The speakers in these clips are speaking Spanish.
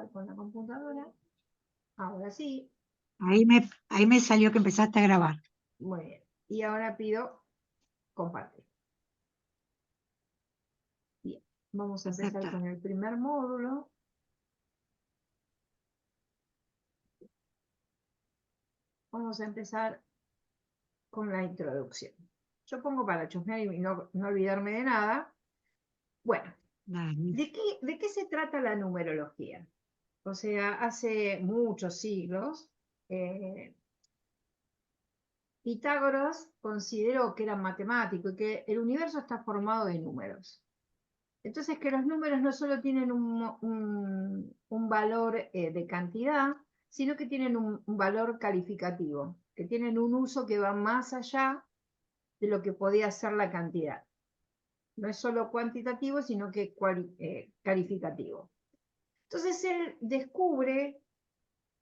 probar con la computadora. Ahora sí. Ahí me salió que empezaste a grabar. Muy bien. Y ahora pido compartir. Bien. Vamos a empezar con el primer módulo. Vamos a empezar con la introducción. Yo pongo para chusmear y no olvidarme de nada. Bueno, ¿de qué se trata la numerología? O sea, hace muchos siglos, Pitágoras consideró que era matemático y que el universo está formado de números. Entonces, que los números no solo tienen un valor de cantidad, sino que tienen un valor calificativo, que tienen un uso que va más allá de lo que podía ser la cantidad. No es solo cuantitativo, sino que calificativo. Entonces, él descubre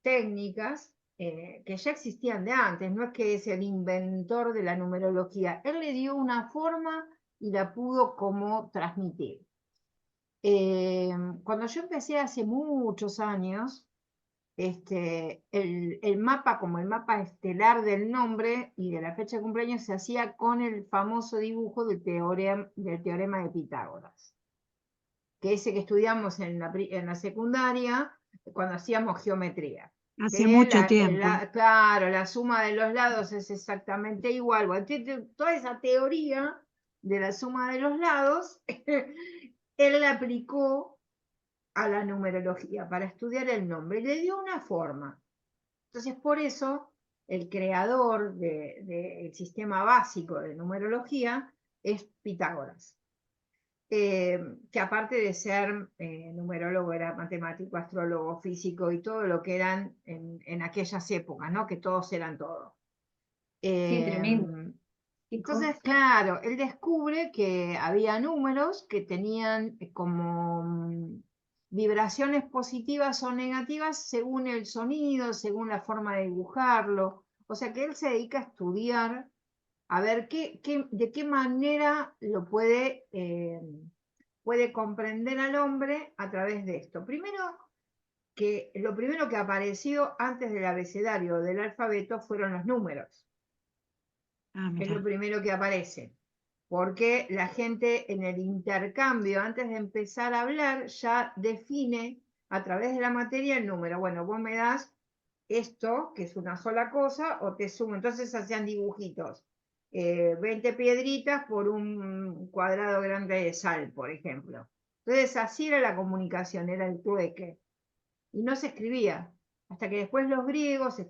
técnicas que ya existían de antes, no es que es el inventor de la numerología, él le dio una forma y la pudo como transmitir. Cuando yo empecé hace muchos años, el mapa, como el mapa estelar del nombre y de la fecha de cumpleaños, se hacía con el famoso dibujo del teorema de Pitágoras, que ese que estudiamos en la secundaria cuando hacíamos geometría. Hace mucho tiempo. Claro, la suma de los lados es exactamente igual. Bueno, toda esa teoría de la suma de los lados, él la aplicó a la numerología para estudiar el nombre y le dio una forma. Entonces, por eso, el creador del sistema básico de numerología es Pitágoras. Que aparte de ser numerólogo, era matemático, astrólogo, físico y todo lo que eran en aquellas épocas, ¿no? Que todos eran todo. Sí, tremendo. Entonces, claro, él descubre que había números que tenían como vibraciones positivas o negativas según el sonido, según la forma de dibujarlo. O sea que él se dedica a estudiar, a ver de qué manera lo puede comprender al hombre a través de esto. Lo primero que apareció antes del abecedario del alfabeto fueron los números. Es lo primero que aparece, porque la gente en el intercambio, antes de empezar a hablar, ya define a través de la materia el número. Bueno, vos me das esto, que es una sola cosa, o te sumo. Entonces hacían dibujitos. 20 piedritas por un cuadrado grande de sal, por ejemplo. Entonces así era la comunicación, era el trueque. Y no se escribía. Hasta que después los griegos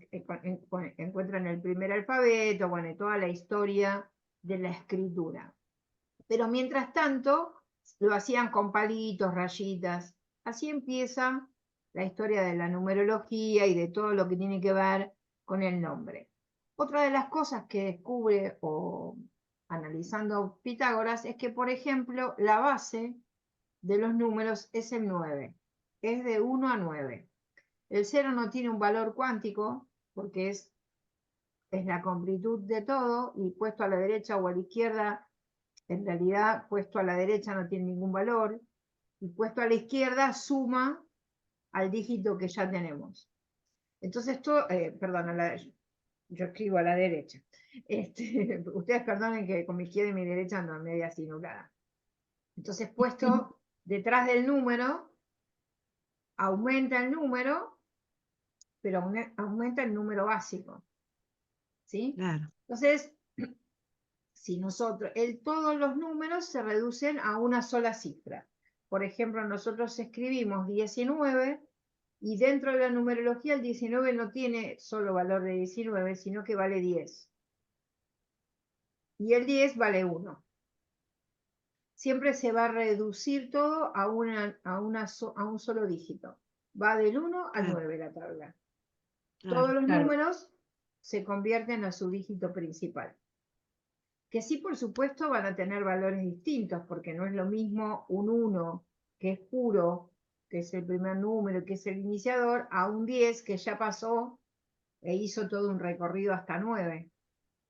encuentran el primer alfabeto, bueno, y toda la historia de la escritura. Pero mientras tanto, lo hacían con palitos, rayitas. Así empieza la historia de la numerología y de todo lo que tiene que ver con el nombre. Otra de las cosas que descubre o analizando Pitágoras es que, por ejemplo, la base de los números es el 9. Es de 1 a 9. El 0 no tiene un valor cuántico porque es la completud de todo y puesto a la derecha o a la izquierda, en realidad puesto a la derecha no tiene ningún valor y puesto a la izquierda suma al dígito que ya tenemos. Entonces, perdón, yo escribo a la derecha. Ustedes perdonen que con mi izquierda y mi derecha ando media así nublada. Entonces, puesto detrás del número, aumenta el número, pero aumenta el número básico. ¿Sí? Claro. Entonces, si todos los números se reducen a una sola cifra. Por ejemplo, nosotros escribimos 19 y dentro de la numerología el 19 no tiene solo valor de 19, sino que vale 10. Y el 10 vale 1. Siempre se va a reducir todo a un solo dígito. Va del 1 al 9 la tabla. Todos los números se convierten a su dígito principal. Que sí, por supuesto, van a tener valores distintos, porque no es lo mismo un 1, que es puro, que es el primer número, que es el iniciador, a un 10 que ya pasó e hizo todo un recorrido hasta 9,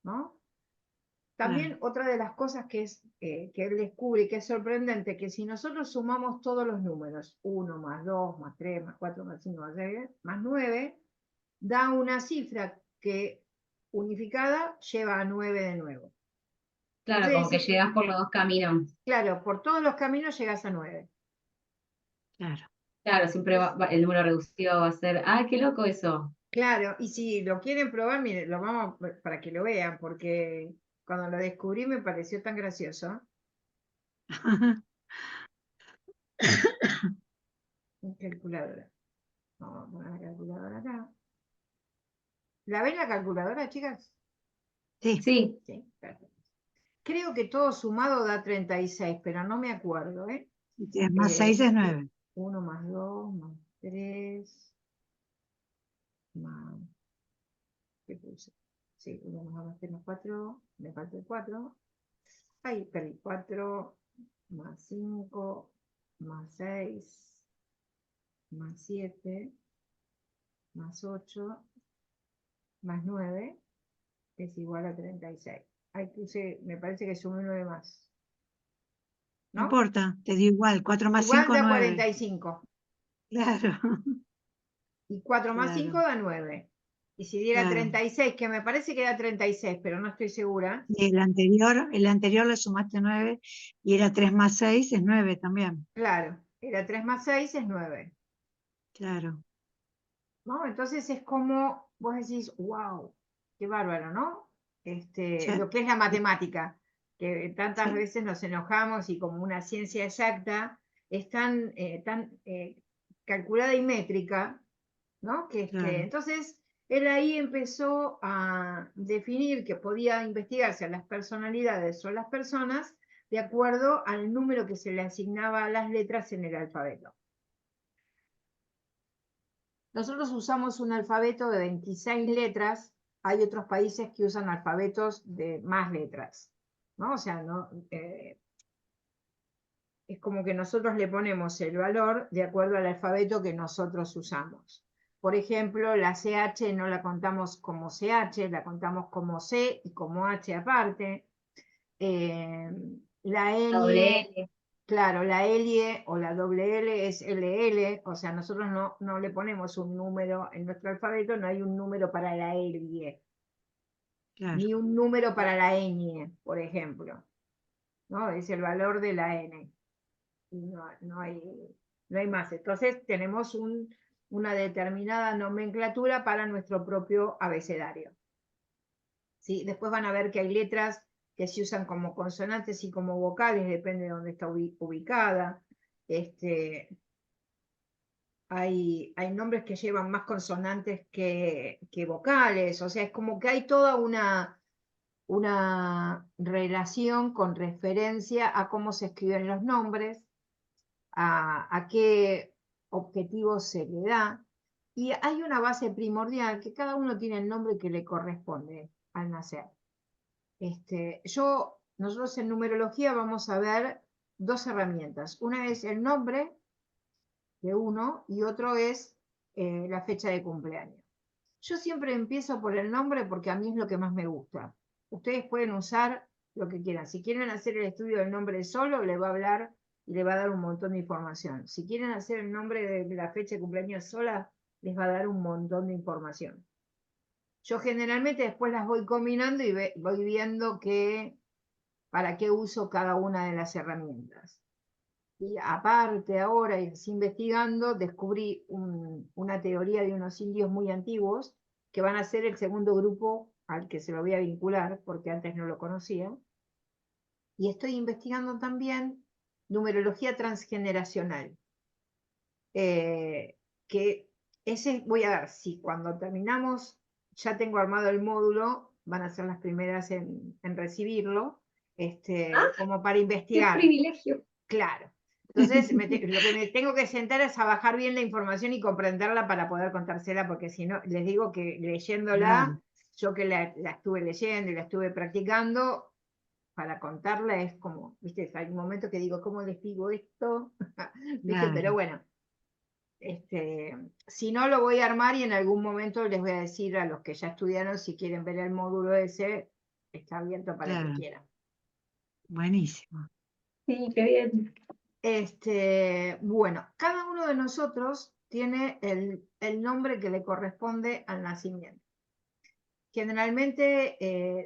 ¿no? También otra de las cosas que él descubre y que es sorprendente, que si nosotros sumamos todos los números, 1 más 2 más 3 más 4 más 5 más 6 más 9, da una cifra que unificada lleva a 9 de nuevo. Claro, Quiere como que decir, llegás por los dos caminos. claro, por todos los caminos llegas a 9. Claro. Claro, siempre el número reducido va a ser, ¡ay, qué loco eso! Claro, y si lo quieren probar, miren, lo vamos para que lo vean, porque cuando lo descubrí me pareció tan gracioso. Calculadora. Vamos a poner la calculadora acá. ¿La ven la calculadora, chicas? Sí, Sí, Sí, perfecto. Creo que todo sumado da 36, pero no me acuerdo, ¿eh? 3 más 6 es 9. 1 más 2 más 3 más... ¿Qué puse? Sí, 1 más 2 más 4, me falta el 4. Ahí perdí 4 más 5 más 6 más 7 más 8 más 9 es igual a 36. Ahí puse, me parece que sumé 9 más. No ¿No? importa, te dio igual. 4 más Igual 5, da 9. 45. Claro, Y 4 más 5 claro, da 9. Y si diera claro. 36, que me parece que da 36, pero no estoy segura. Y el anterior le sumaste 9 y era 3 más 6 es 9 también. Claro, era 3 más 6 es 9. Claro. ¿No? Entonces es como vos decís, wow, qué bárbaro, ¿no? Sí, Lo que es la matemática, que tantas sí, veces nos enojamos y como una ciencia exacta es tan calculada y métrica, ¿no? claro. Entonces él ahí empezó a definir que podía investigarse a las personalidades o las personas de acuerdo al número que se le asignaba a las letras en el alfabeto. Nosotros usamos un alfabeto de 26 letras, hay otros países que usan alfabetos de más letras, ¿no? O sea, no, es como que nosotros le ponemos el valor de acuerdo al alfabeto que nosotros usamos. Por ejemplo, la CH no la contamos como CH, la contamos como C y como H aparte. La la doble ñ, L. claro, la L o la doble L es LL, o sea, nosotros no le ponemos un número en nuestro alfabeto, no hay un número para la L, Claro. ni un número para la ñ, por ejemplo, ¿no? Es el valor de la N. No hay más. Entonces tenemos una determinada nomenclatura para nuestro propio abecedario. ¿Sí? Después van a ver que hay letras que se usan como consonantes y como vocales, depende de dónde está ubicada. Hay nombres que llevan más consonantes que vocales, o sea, es como que hay toda una relación con referencia a cómo se escriben los nombres, a qué objetivos se le da, y hay una base primordial que cada uno tiene el nombre que le corresponde al nacer. Nosotros en numerología vamos a ver dos herramientas. Una es el nombre de uno y otro es la fecha de cumpleaños. Yo siempre empiezo por el nombre porque a mí es lo que más me gusta. Ustedes pueden usar lo que quieran. Si quieren hacer el estudio del nombre solo, le va a hablar y le va a dar un montón de información. Si quieren hacer el nombre de la fecha de cumpleaños sola, les va a dar un montón de información. Yo generalmente después las voy combinando y voy viendo para qué uso cada una de las herramientas. Y aparte ahora, investigando, descubrí una teoría de unos indios muy antiguos que van a ser el segundo grupo al que se lo voy a vincular, porque antes no lo conocía. Y estoy investigando también numerología transgeneracional. Que voy a ver si cuando terminamos ya tengo armado el módulo, van a ser las primeras en recibirlo, ¡Ah! como para ¡Qué investigar. privilegio! Claro. Entonces, lo que me tengo que sentar es a bajar bien la información y comprenderla para poder contársela, porque si no, les digo que leyéndola, Claro. yo que la estuve leyendo y la estuve practicando, para contarla es como, viste, hay un momento que digo, ¿cómo les digo esto? ¿Viste? Pero Claro. bueno, si no lo voy a armar y en algún momento les voy a decir a los que ya estudiaron, si quieren ver el módulo ese, está abierto para el Claro. que quiera. Buenísimo. Sí, qué bien. Bueno, cada uno de nosotros tiene el nombre que le corresponde al nacimiento. Generalmente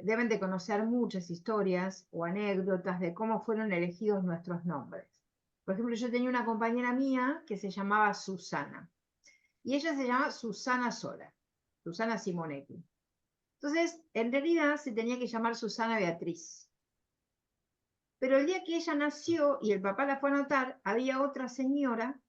deben de conocer muchas historias o anécdotas de cómo fueron elegidos nuestros nombres. Por ejemplo, yo tenía una compañera mía que se llamaba Susana, y ella se llama Susana Sola, Susana Simonetti. Entonces, en realidad se tenía que llamar Susana Beatriz. Pero el día que ella nació y el papá la fue a anotar, había otra señora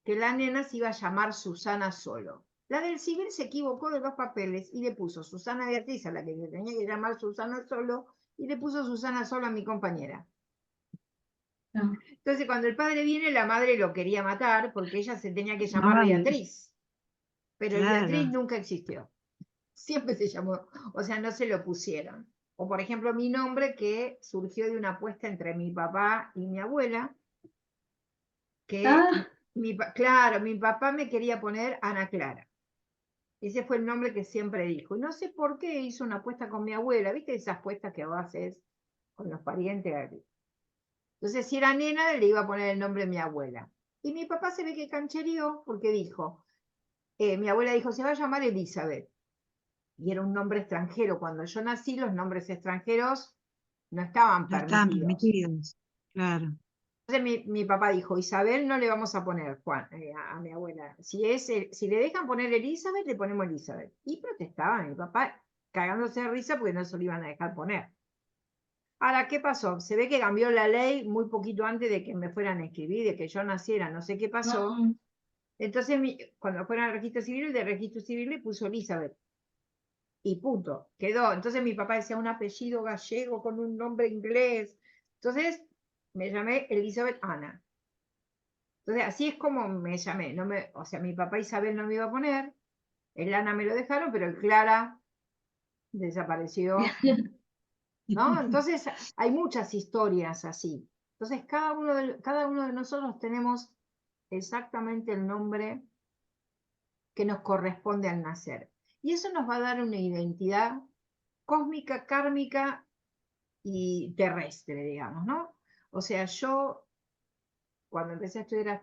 que la nena se iba a llamar Susana solo. La del civil se equivocó de los papeles y le puso Susana Beatriz, a la que se tenía que llamar Susana solo, y le puso Susana solo a mi compañera. No. Entonces, cuando el padre viene, la madre lo quería matar porque ella se tenía que llamar Ay, Beatriz. Pero el Beatriz claro. nunca existió. Siempre se llamó, o sea, no se lo pusieron. O por ejemplo, mi nombre que surgió de una apuesta entre mi papá y mi abuela, que Ah, claro, mi papá me quería poner Ana Clara. Ese fue el nombre que siempre dijo. Y no sé por qué hizo una apuesta con mi abuela. ¿Viste esas apuestas que vos haces con los parientes? Entonces, si era nena, le iba a poner el nombre de mi abuela. Y mi papá se ve que canchereó porque dijo, mi abuela dijo, se va a llamar Elizabeth. Y era un nombre extranjero. Cuando yo nací, los nombres extranjeros no estaban No estaban permitidos. permitidos. Claro. Entonces mi papá dijo, Isabel no le vamos a poner Juan, a mi abuela. Si le dejan poner Elizabeth, le ponemos Elizabeth. Y protestaba mi papá, cagándose de risa porque no se lo iban a dejar poner. Ahora, ¿qué pasó? Se ve que cambió la ley muy poquito antes de que me fueran a escribir, de que yo naciera, no sé qué pasó. no. Entonces, cuando fueron al registro civil, el de registro civil le puso Elizabeth. Y punto, quedó. Entonces mi papá decía un apellido gallego con un nombre inglés. Entonces me llamé Elizabeth Ana. Entonces así es como me llamé. O sea, mi papá Isabel no me iba a poner, el Ana me lo dejaron, pero el Clara desapareció, ¿no? Entonces hay muchas historias así. Entonces cada uno de nosotros tenemos exactamente el nombre que nos corresponde al nacer. Y eso nos va a dar una identidad cósmica, kármica y terrestre, digamos, ¿no? O sea, yo cuando empecé a estudiar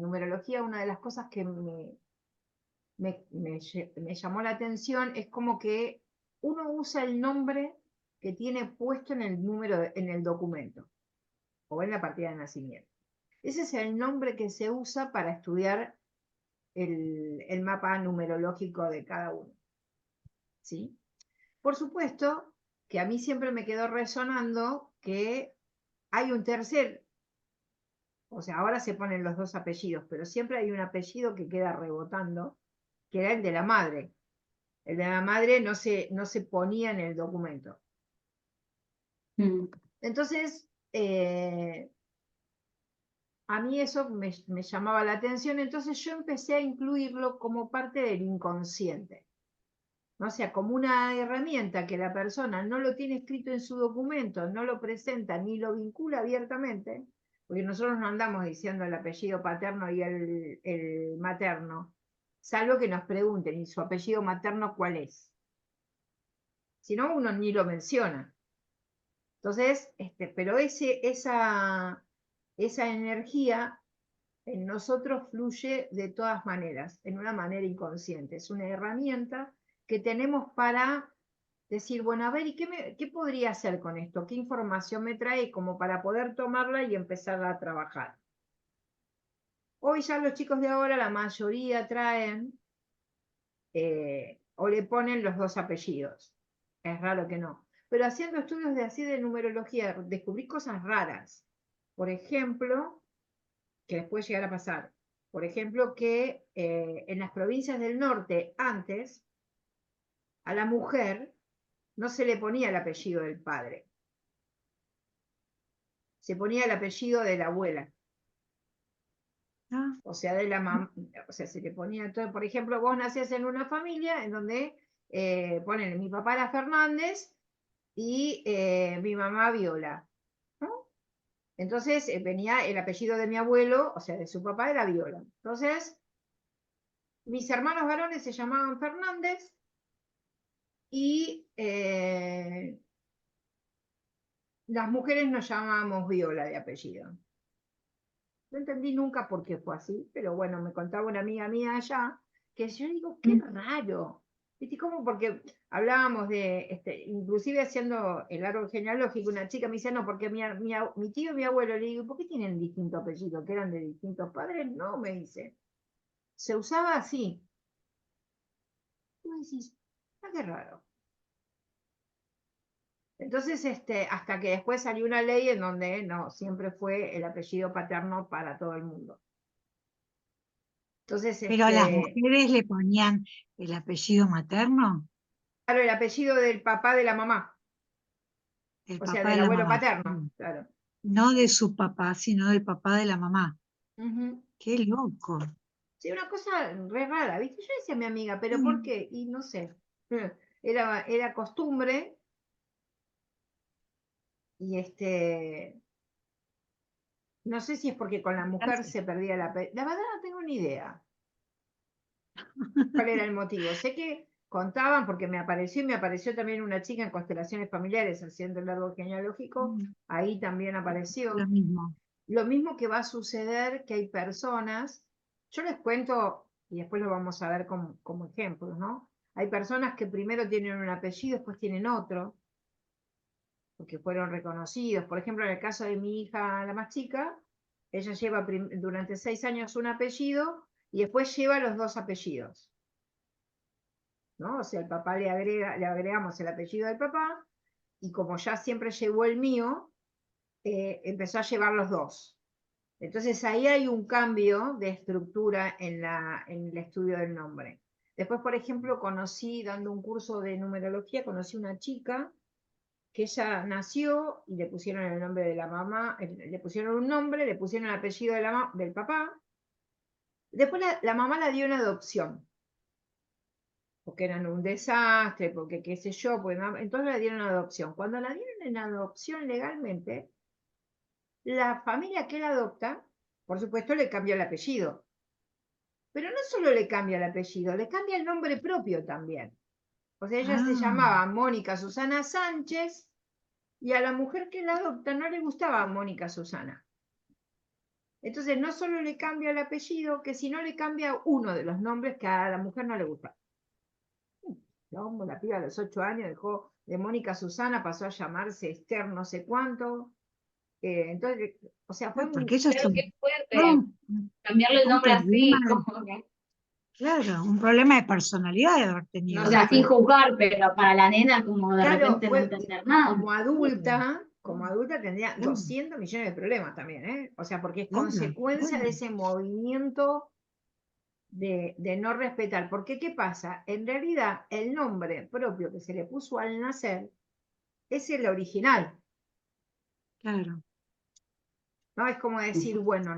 numerología, una de las cosas que me llamó la atención es como que uno usa el nombre que tiene puesto en el número, en el documento o en la partida de nacimiento. Ese es el nombre que se usa para estudiar el mapa numerológico de cada uno. ¿Sí? Por supuesto que a mí siempre me quedó resonando que hay un tercer, o sea, ahora se ponen los dos apellidos, pero siempre hay un apellido que queda rebotando, que era el de la madre. El de la madre no se ponía en el documento. Mm. Entonces, a mí eso me llamaba la atención, entonces yo empecé a incluirlo como parte del inconsciente. ¿No? O sea, como una herramienta que la persona no lo tiene escrito en su documento, no lo presenta ni lo vincula abiertamente, porque nosotros no andamos diciendo el apellido paterno y el materno, salvo que nos pregunten, ¿y su apellido materno cuál es? Si no, uno ni lo menciona. Entonces, pero esa energía en nosotros fluye de todas maneras, en una manera inconsciente. Es una herramienta que tenemos para decir, bueno, a ver, ¿y qué podría hacer con esto? ¿Qué información me trae como para poder tomarla y empezar a trabajar? Hoy ya los chicos de ahora, la mayoría traen o le ponen los dos apellidos. Es raro que no. Pero haciendo estudios de así de numerología, descubrí cosas raras. Por ejemplo, que les puede llegar a pasar. Por ejemplo, que en las provincias del norte, antes, a la mujer no se le ponía el apellido del padre, se ponía el apellido de la abuela, Ah, o sea, de la mamá, o sea, se le ponía, entonces, por ejemplo, vos nacías en una familia en donde, ponen, mi papá era Fernández y mi mamá Viola, ¿no? Entonces venía el apellido de mi abuelo, o sea, de su papá era Viola. Entonces, mis hermanos varones se llamaban Fernández y las mujeres nos llamábamos Viola de apellido. No entendí nunca por qué fue así, pero bueno, me contaba una amiga mía allá, que yo digo, qué raro. ¿Viste cómo? Porque hablábamos de, inclusive haciendo el árbol genealógico, una chica me dice, no, porque mi tío y mi abuelo, le digo, ¿por qué tienen distintos apellidos? ¿Que eran de distintos padres? No, me dice. Se usaba así. Y vos decís, ah, qué raro. Entonces, hasta que después salió una ley en donde no, siempre fue el apellido paterno para todo el mundo. Entonces, Pero a las mujeres le ponían el apellido materno, claro, el apellido del papá de la mamá, el o sea, papá de del la abuelo mamá. paterno, claro. No de su papá, sino del papá de la mamá. Ujú. Qué loco. Sí, una cosa re rara, ¿viste? Yo decía a mi amiga, ¿pero por Sí. qué? Y no sé. Era costumbre y no sé si es porque con la mujer se perdía la verdad no tengo ni idea cuál era el motivo. Sé que contaban porque me apareció y me apareció también una chica en constelaciones familiares haciendo el árbol genealógico, ahí también Lo apareció. mismo. Lo mismo que va a suceder que hay personas, yo les cuento y después lo vamos a ver como ejemplos, ¿no? Hay personas que primero tienen un apellido, después tienen otro, porque fueron reconocidos. Por ejemplo, en el caso de mi hija, la más chica, ella lleva durante 6 años un apellido y después lleva los dos apellidos, ¿no? O sea, el papá le agregamos el apellido del papá y como ya siempre llevó el mío, empezó a llevar los dos. Entonces ahí hay un cambio de estructura en el estudio del nombre. Después, por ejemplo, dando un curso de numerología, conocí una chica que ella nació y le pusieron el nombre de la mamá, le pusieron un nombre, le pusieron el apellido del papá. Después la mamá la dio en adopción, porque eran un desastre, porque qué sé yo, entonces la dieron en adopción. Cuando la dieron en adopción legalmente, la familia que la adopta, por supuesto, le cambió el apellido. Pero no solo le cambia el apellido, le cambia el nombre propio también. O sea, ella se Ah, llamaba Mónica Susana Sánchez y a la mujer que la adopta no le gustaba Mónica Susana. Entonces no solo le cambia el apellido, que si no le cambia uno de los nombres que a la mujer no le gusta. La piba a los 8 años dejó de Mónica Susana, pasó a llamarse Esther no sé cuánto. Entonces, o sea, fue porque eso es Claro, qué todo fuerte. Cambiarle el un nombre problema, así, como que, claro, un problema de personalidad de haber no o tenido. sea, sin sé, juzgar, pero para la nena como de claro, repente no fue entender nada. como adulta tendría Claro, 200 millones de problemas también, ¿eh? O sea, porque es claro, consecuencia de claro, ese movimiento de no respetar. Porque, ¿qué pasa? En realidad, el nombre propio que se le puso al nacer es el original, claro. ¿no? Es como decir, bueno,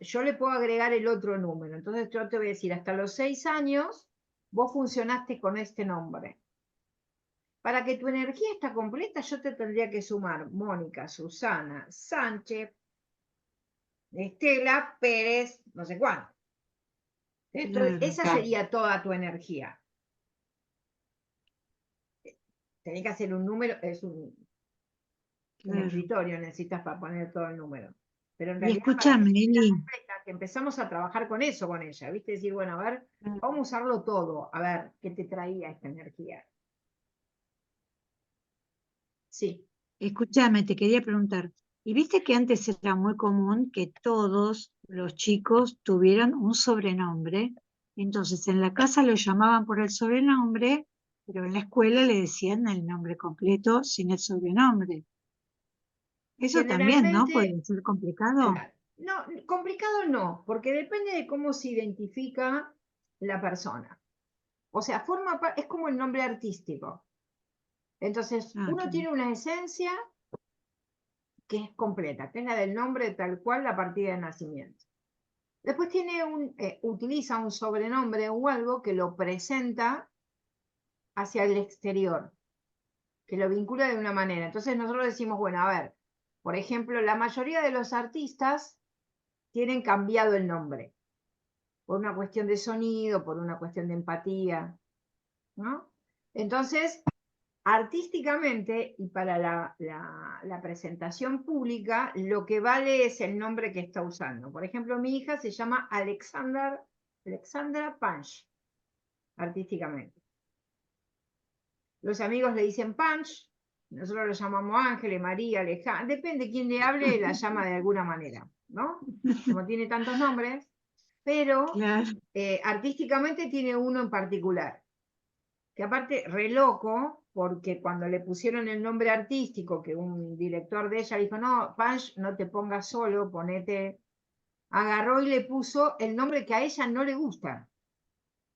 yo le puedo agregar el otro número. Entonces yo te voy a decir, hasta los 6 años, vos funcionaste con este nombre. Para que tu energía esté completa, yo te tendría que sumar Mónica, Susana, Sánchez, Estela, Pérez, no sé cuánto. Entonces, Claro. esa Claro. sería toda tu energía. Tenés que hacer un número, un Claro. escritorio necesitas para poner todo el número. Pero en Y realidad, para que escúchame, esté Eli, completa, que empezamos a trabajar con eso con ella, ¿viste? Decir, bueno, a ver, vamos a usarlo todo, a ver qué te traía esta energía. Sí. escúchame, te quería preguntar, ¿y viste que antes era muy común que todos los chicos tuvieran un sobrenombre? Entonces en la casa lo llamaban por el sobrenombre, pero en la escuela le decían el nombre completo sin el sobrenombre. Eso también, ¿no? Generalmente, Puede ser complicado. claro, no, complicado no, porque depende de cómo se identifica la persona. O sea, es como el nombre artístico. Entonces, Ah, uno claro. tiene una esencia que es completa, que es la del nombre tal cual la partida de nacimiento. Después utiliza un sobrenombre o algo que lo presenta hacia el exterior, que lo vincula de una manera. Entonces nosotros decimos, bueno, a ver, por ejemplo, la mayoría de los artistas tienen cambiado el nombre, por una cuestión de sonido, por una cuestión de empatía, ¿no? Entonces, Artísticamente y para la presentación pública, lo que vale es el nombre que está usando. Por ejemplo, mi hija se llama Alexandra Punch, artísticamente. Los amigos le dicen Punch, nosotros lo llamamos Ángeles, María, Alejandra, depende quién le hable, la llama de alguna manera, ¿no? Como tiene tantos nombres, pero Claro. Artísticamente tiene uno en particular, que aparte re loco, porque cuando le pusieron el nombre artístico, que un director de ella dijo, no, Punch, no te pongas solo, ponete, agarró y le puso el nombre que a ella no le gusta,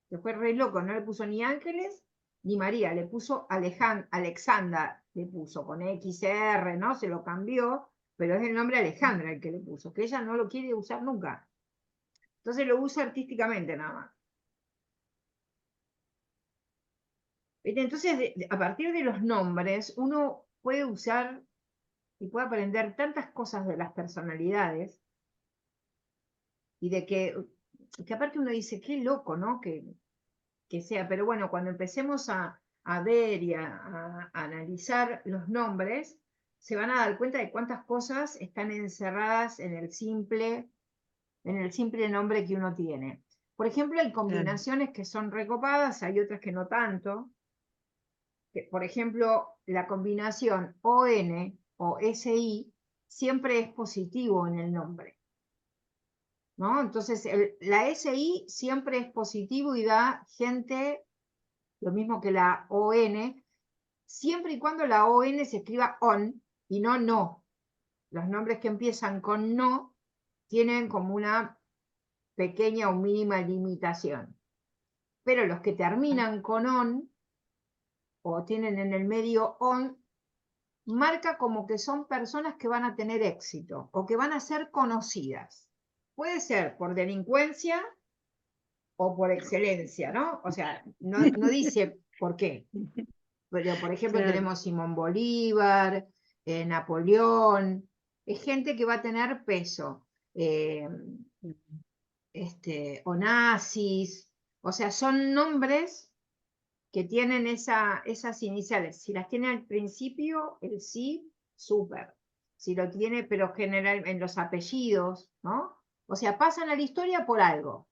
que fue re loco, no le puso ni Ángeles ni María, le puso Alexandra, le puso con XR, ¿no? Se lo cambió, pero es el nombre Alejandra el que le puso, que ella no lo quiere usar nunca. Entonces lo usa artísticamente nada más. Entonces, a partir de los nombres, uno puede usar y puede aprender tantas cosas de las personalidades y de que aparte uno dice, qué loco, ¿no? Que sea, pero bueno, cuando empecemos a ver y a analizar los nombres, se van a dar cuenta de cuántas cosas están encerradas en el simple nombre que uno tiene. Por ejemplo, hay combinaciones que son recopadas, hay otras que no tanto. Por ejemplo, la combinación ON o SI siempre es positivo en el nombre, ¿no? Entonces, la SI siempre es positivo y da gente, lo mismo que la ON, siempre y cuando la ON se escriba ON y no NO. Los nombres que empiezan con NO tienen como una pequeña o mínima limitación. Pero los que terminan con ON o tienen en el medio ON, marca como que son personas que van a tener éxito o que van a ser conocidas. Puede ser por delincuencia o por excelencia, ¿no? O sea, no dice por qué. Pero, por ejemplo, Claro. tenemos Simón Bolívar, Napoleón, es gente que va a tener peso. Onassis, o sea, son nombres que tienen esas iniciales. Si las tiene al principio, el sí, súper. Si lo tiene, pero general en los apellidos, ¿no? O sea, pasan a la historia por algo.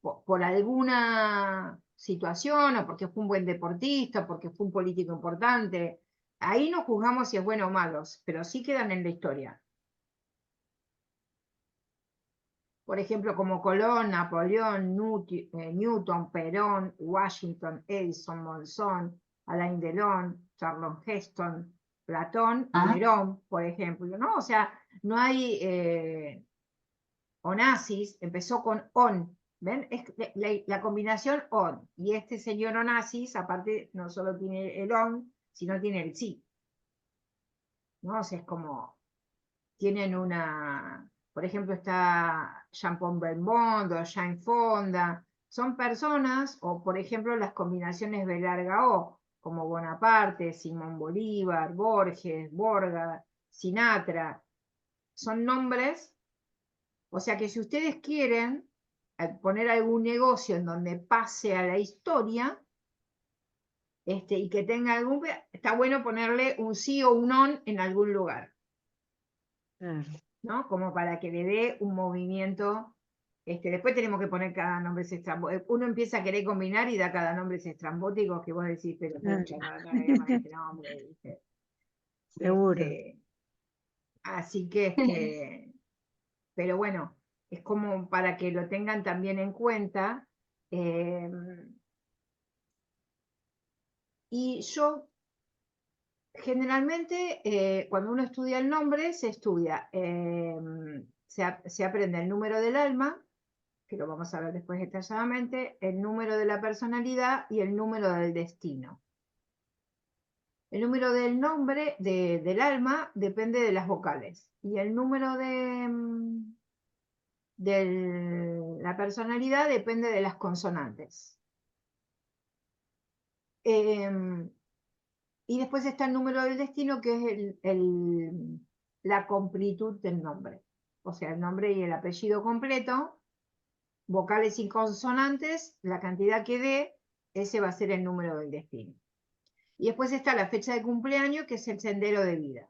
Por alguna situación, o porque fue un buen deportista, porque fue un político importante. Ahí no juzgamos si es bueno o malo, pero sí quedan en la historia. Por ejemplo, como Colón, Napoleón, Newton, Perón, Washington, Edison, Monzón, Alain Delon, Charlton Heston, Platón y Nerón, por ejemplo, ¿no? O sea, no hay Onassis, empezó con on, ¿ven? Es la combinación on, y este señor Onassis, aparte, no solo tiene el on, sino tiene el sí, ¿no? O sea, es como, tienen por ejemplo, está Jean-Paul Belmondo, Jane Fonda, son personas, o por ejemplo, las combinaciones B larga O, como Bonaparte, Simón Bolívar, Borges, Borga, Sinatra, son nombres, o sea que si ustedes quieren poner algún negocio en donde pase a la historia, y que tenga está bueno ponerle un sí o un on en algún lugar. Claro. ¿No? Como para que le dé un movimiento. Después tenemos que poner cada nombre estrambótico. Uno empieza a querer combinar y da cada nombre estrambótico que vos decís, pero pucha, no le llaman este nombre, ¿viste? Seguro. Así que, pero bueno, es como para que lo tengan también en cuenta. Y yo, generalmente, cuando uno estudia el nombre, se estudia, se aprende el número del alma, que lo vamos a ver después detalladamente, el número de la personalidad y el número del destino. El número del nombre del alma depende de las vocales y el número de la personalidad depende de las consonantes. Y después está el número del destino, que es la completud del nombre. O sea, el nombre y el apellido completo, vocales y consonantes, la cantidad que dé, ese va a ser el número del destino. Y después está la fecha de cumpleaños, que es el sendero de vida,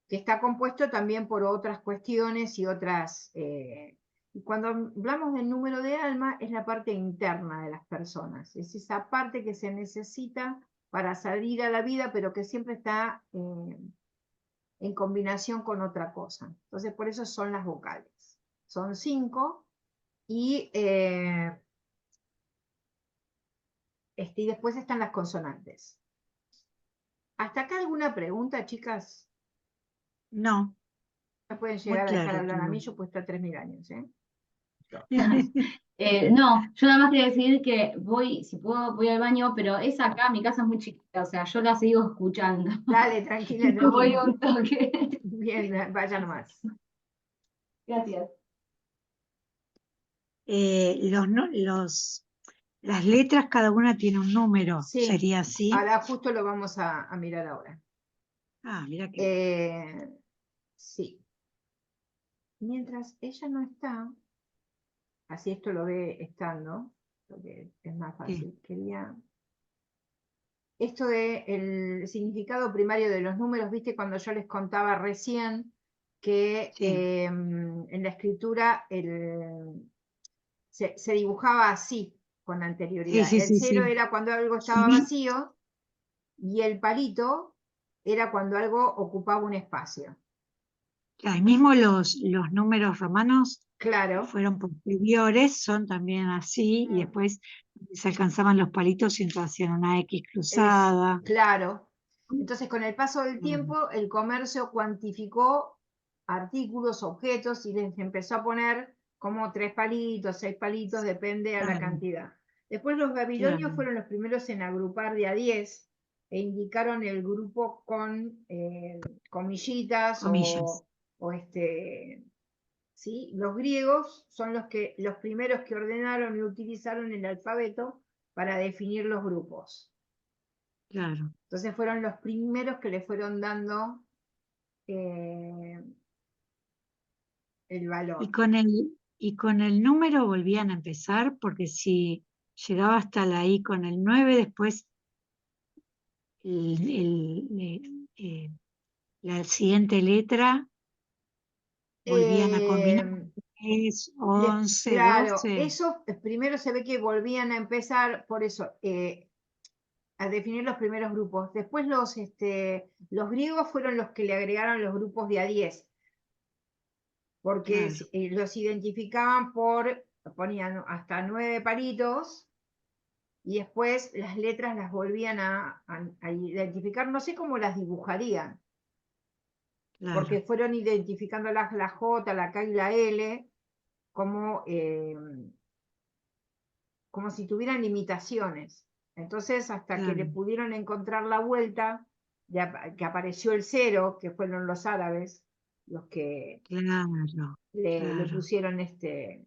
que está compuesto también por otras cuestiones y otras... y cuando hablamos del número de alma, es la parte interna de las personas, es esa parte que se necesita para salir a la vida, pero que siempre está en combinación con otra cosa. Entonces, por eso son las vocales. Son 5 y después están las consonantes. ¿Hasta acá alguna pregunta, chicas? No, Me pueden muy llegar a dejar claro hablar a todo. mí, yo puedo estar 3.000 años, ¿eh? No, yo nada más quería decir que voy, si puedo, voy al baño, pero es acá, mi casa es muy chiquita, o sea, yo la sigo escuchando. Dale, tranquila, No voy tranquila. un toque. Bien, vaya nomás. Gracias. Las letras, cada una tiene un número, Sí, ¿sería así? ahora justo lo vamos a mirar ahora. Ah, mira que Sí. Mientras ella no está, así esto lo ve estando, porque es más fácil. Quería... Esto de el significado primario de los números, viste cuando yo les contaba recién que en la escritura se dibujaba así con anterioridad. El cero sí. era cuando algo estaba Sí, vacío y el palito era cuando algo ocupaba un espacio. y mismo los números romanos Claro. fueron posteriores, son también así, y después se alcanzaban los palitos y entonces hacían una X cruzada. Claro. Entonces, con el paso del Mm, tiempo, el comercio cuantificó artículos, objetos y les empezó a poner como 3 palitos, 6 palitos, depende a la Claro, cantidad. Después los babilonios claro, fueron los primeros en agrupar de a 10 e indicaron el grupo con comillitas comillas. o ¿sí? Los griegos son los primeros que ordenaron y utilizaron el alfabeto para definir los grupos. Claro. Entonces fueron los primeros que le fueron dando el valor. Y con el número volvían a empezar, porque si llegaba hasta la I con el 9 después la siguiente letra volvían a combinar Eh, 10, 11, claro, 12. eso primero se ve que volvían a empezar, por eso, a definir los primeros grupos. Después los griegos fueron los que le agregaron los grupos de a 10, porque Claro, los identificaban ponían hasta 9 palitos y después las letras las volvían a identificar, no sé cómo las dibujarían, claro, porque fueron identificando la J, la K y la L como, como si tuvieran limitaciones. Entonces, hasta que le claro, pudieron encontrar la vuelta, que apareció el cero, que fueron los árabes los que claro, le claro. pusieron Entonces,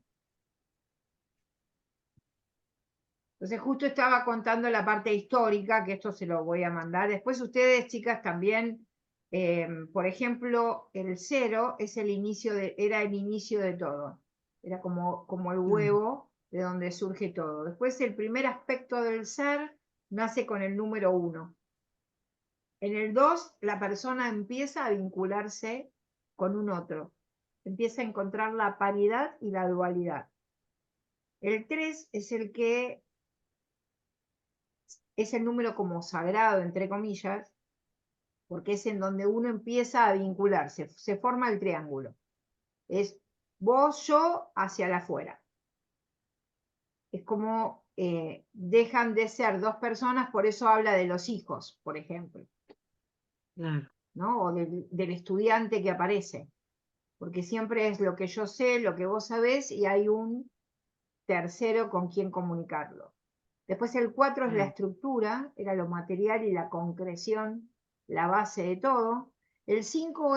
justo estaba contando la parte histórica, que esto se lo voy a mandar. Después ustedes, chicas, también, por ejemplo, el cero es era el inicio de todo. Era como el Claro. huevo de donde surge todo. Después, el primer aspecto del ser nace con el número 1. En el 2, la persona empieza a vincularse con un otro. Empieza a encontrar la paridad y la dualidad. El 3 es el que es el número como sagrado, entre comillas, porque es en donde uno empieza a vincularse, se forma el triángulo. Es vos, yo, hacia el afuera. Es como dejan de ser dos personas, por eso habla de los hijos, por ejemplo, Claro, ¿no? O del estudiante que aparece, porque siempre es lo que yo sé, lo que vos sabés, y hay un tercero con quien comunicarlo. Después el 4 es la claro, estructura, era lo material y la concreción, la base de todo. El 5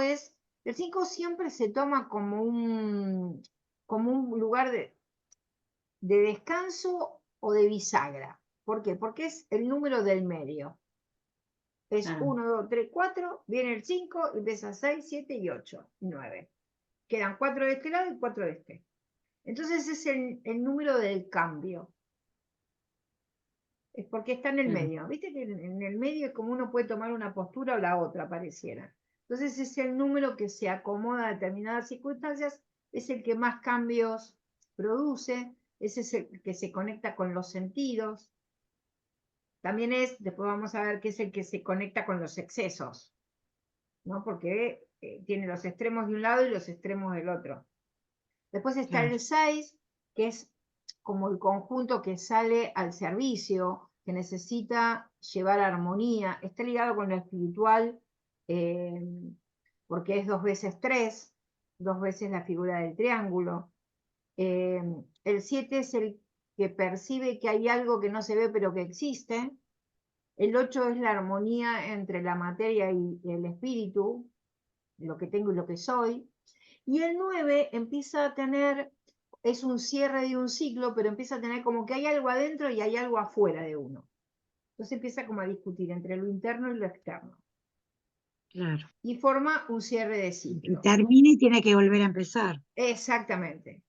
siempre se toma como un lugar de descanso o de bisagra. ¿Por qué? Porque es el número del medio. Es 1, 2, 3, 4, viene el 5, empieza 6, 7 y 8, 9. Quedan 4 de este lado y 4 de este. Entonces es el número del cambio. Es porque está en el Claro. medio. Viste que en el medio es como uno puede tomar una postura o la otra, pareciera. Entonces es el número que se acomoda a determinadas circunstancias, es el que más cambios produce, ese es el que se conecta con los sentidos. También después vamos a ver que es el que se conecta con los excesos, ¿no? Porque tiene los extremos de un lado y los extremos del otro. Después está Claro. el 6, que es como el conjunto que sale al servicio, que necesita llevar armonía, está ligado con lo espiritual, porque es 2 veces 3, 2 veces la figura del triángulo. El 7 es el que percibe que hay algo que no se ve pero que existe. El 8 es la armonía entre la materia y el espíritu, lo que tengo y lo que soy. Y el 9 empieza a tener, es un cierre de un ciclo, pero empieza a tener como que hay algo adentro y hay algo afuera de uno. Entonces empieza como a discutir entre lo interno y lo externo. Claro. Y forma un cierre de Y ciclo. termina y tiene que volver a empezar. Exactamente.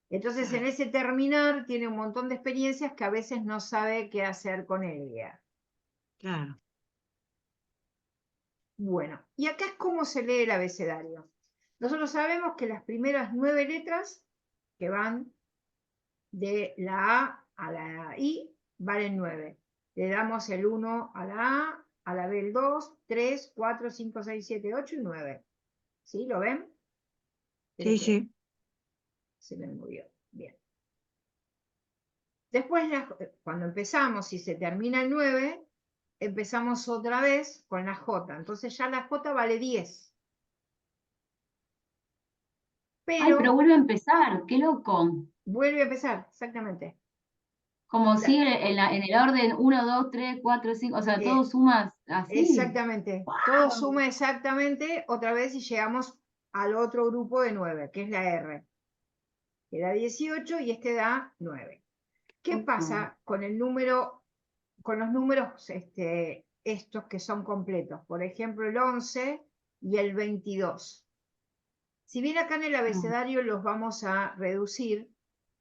Entonces en Claro. ese terminar tiene un montón de experiencias que a veces no sabe qué hacer con ella. Claro. Bueno, y acá es cómo se lee el abecedario. Nosotros sabemos que las primeras 9 letras que van de la A la I valen 9. Le damos el 1 a la B el 2, 3, 4, 5, 6, 7, 8 y 9. ¿Sí? ¿Lo ven? Sí, sí. Se me movió. Bien. Después, cuando empezamos y se termina el 9, empezamos otra vez con la J. Entonces ya la J vale 10. Ay, pero Pero vuelve a empezar, qué loco. vuelve a empezar, exactamente. Como La- sigue en el orden 1, 2, 3, 4, 5, o sea, todo eh, suma así. Exactamente. Todo ¡Wow! suma exactamente otra vez y llegamos al otro grupo de 9, que es la R, que da 18 y este da 9. ¿Qué pasa con el número, con los números estos que son completos? Por ejemplo, el 11 y el 22. Si bien acá en el abecedario los vamos a reducir,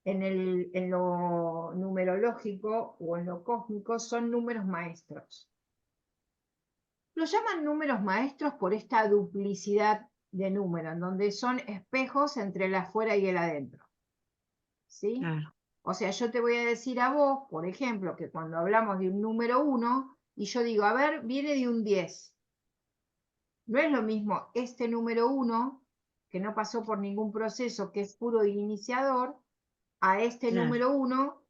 en lo numerológico o en lo cósmico son números maestros. Los llaman números maestros por esta duplicidad de números, en donde son espejos entre el afuera y el adentro. ¿Sí? Claro. O sea, yo te voy a decir a vos, por ejemplo, que cuando hablamos de un número 1, y yo digo, a ver, viene de un 10. No es lo mismo este número 1, que no pasó por ningún proceso, que es puro iniciador, a este Claro. número 1,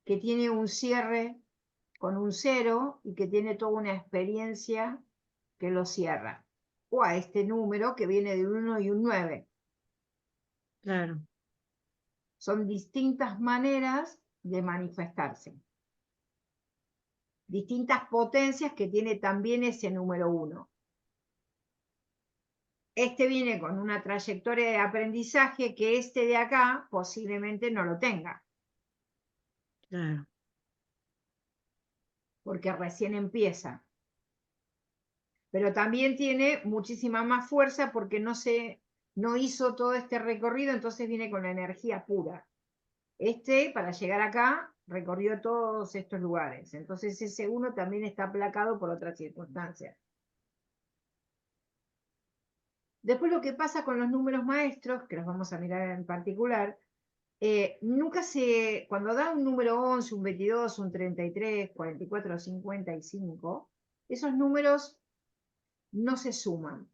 que tiene un cierre con un 0 y que tiene toda una experiencia que lo cierra. O a este número que viene de un 1 y un 9. Claro. Son distintas maneras de manifestarse. Distintas potencias que tiene también ese número 1. Este viene con una trayectoria de aprendizaje que este de acá posiblemente no lo tenga, Claro. porque recién empieza. Pero también tiene muchísima más fuerza porque no hizo todo este recorrido, entonces viene con la energía pura. Para llegar acá, recorrió todos estos lugares. Entonces ese uno también está aplacado por otras circunstancias. Después lo que pasa con los números maestros, que los vamos a mirar en particular, cuando da un número 11, un 22, un 33, 44, 55, esos números no se suman,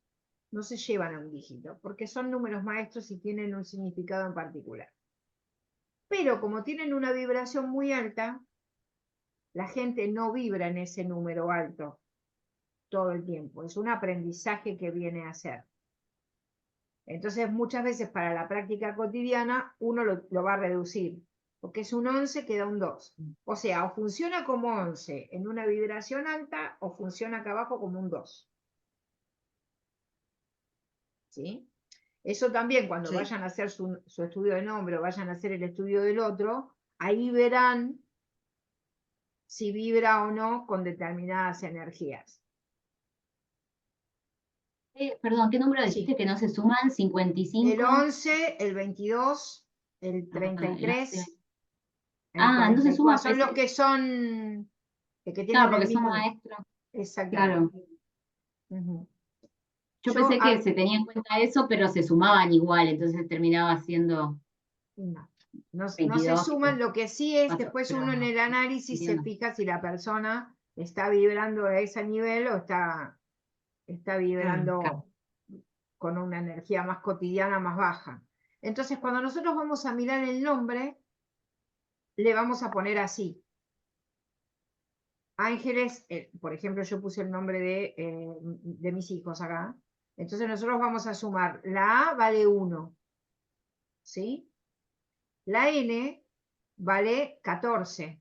no se llevan a un dígito, porque son números maestros y tienen un significado en particular. Pero como tienen una vibración muy alta, la gente no vibra en ese número alto todo el tiempo. Es un aprendizaje que viene a hacer. Entonces, muchas veces para la práctica cotidiana, uno lo va a reducir, porque es un 11 que da un 2. O sea, o funciona como 11 en una vibración alta, o funciona acá abajo como un 2. ¿Sí? Eso también, cuando Sí. vayan a hacer su estudio de nombre o vayan a hacer el estudio del otro, ahí verán si vibra o no con determinadas energías. Perdón, ¿qué número Sí. dijiste que no se suman? El 55. 11, el 22, el Ah, el 33, 11. El entonces suma 44. Son los que son, que Claro, tienen porque el son mismo. maestros. Exactamente. Claro. Ujú. Yo Yo, pensé que se tenía en cuenta eso, pero se sumaban igual, entonces terminaba siendo no, no se 22 suman, lo que sí es, 4, después pero uno en el análisis se entiendo. fija si la persona está vibrando a ese nivel o está Claro. vibrando con una energía más cotidiana, más baja. Entonces, cuando nosotros vamos a mirar el nombre, le vamos a poner así. Ángeles, por ejemplo, yo puse el nombre de mis hijos acá. Entonces nosotros vamos a sumar. La A vale 1, ¿sí? La N vale 14,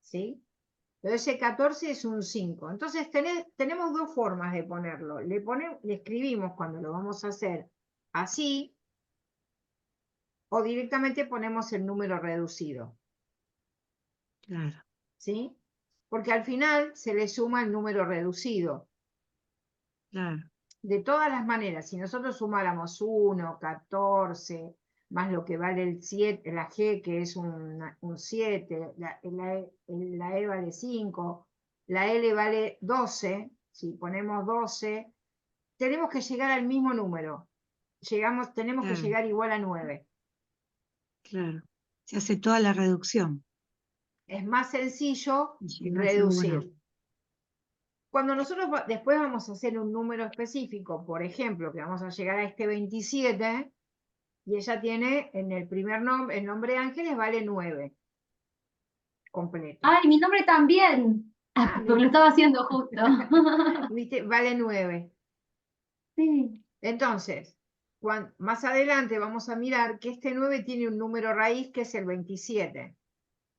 ¿sí? Entonces ese 14 es un 5. Entonces tenemos dos formas de ponerlo. Le escribimos cuando lo vamos a hacer así, o directamente ponemos el número reducido, Claro. ¿sí? Porque al final se le suma el número reducido. Claro. De todas las maneras, si nosotros sumáramos 1, 14, más lo que vale el 7, la G, que es un 7, la E vale 5, la L vale 12, si ponemos 12, tenemos que llegar al mismo número. Tenemos que Claro. llegar igual a 9. Claro. Se hace toda la reducción. Es más sencillo Y llegas a 1. reducir. Cuando nosotros después vamos a hacer un número específico, por ejemplo, que vamos a llegar a este 27, y ella tiene en el primer nombre, el nombre Ángeles vale 9 completo. ¡Ay, mi nombre también! Porque lo estaba haciendo justo. ¿Viste? Vale 9. Sí. Entonces, más adelante vamos a mirar que este 9 tiene un número raíz que es el 27.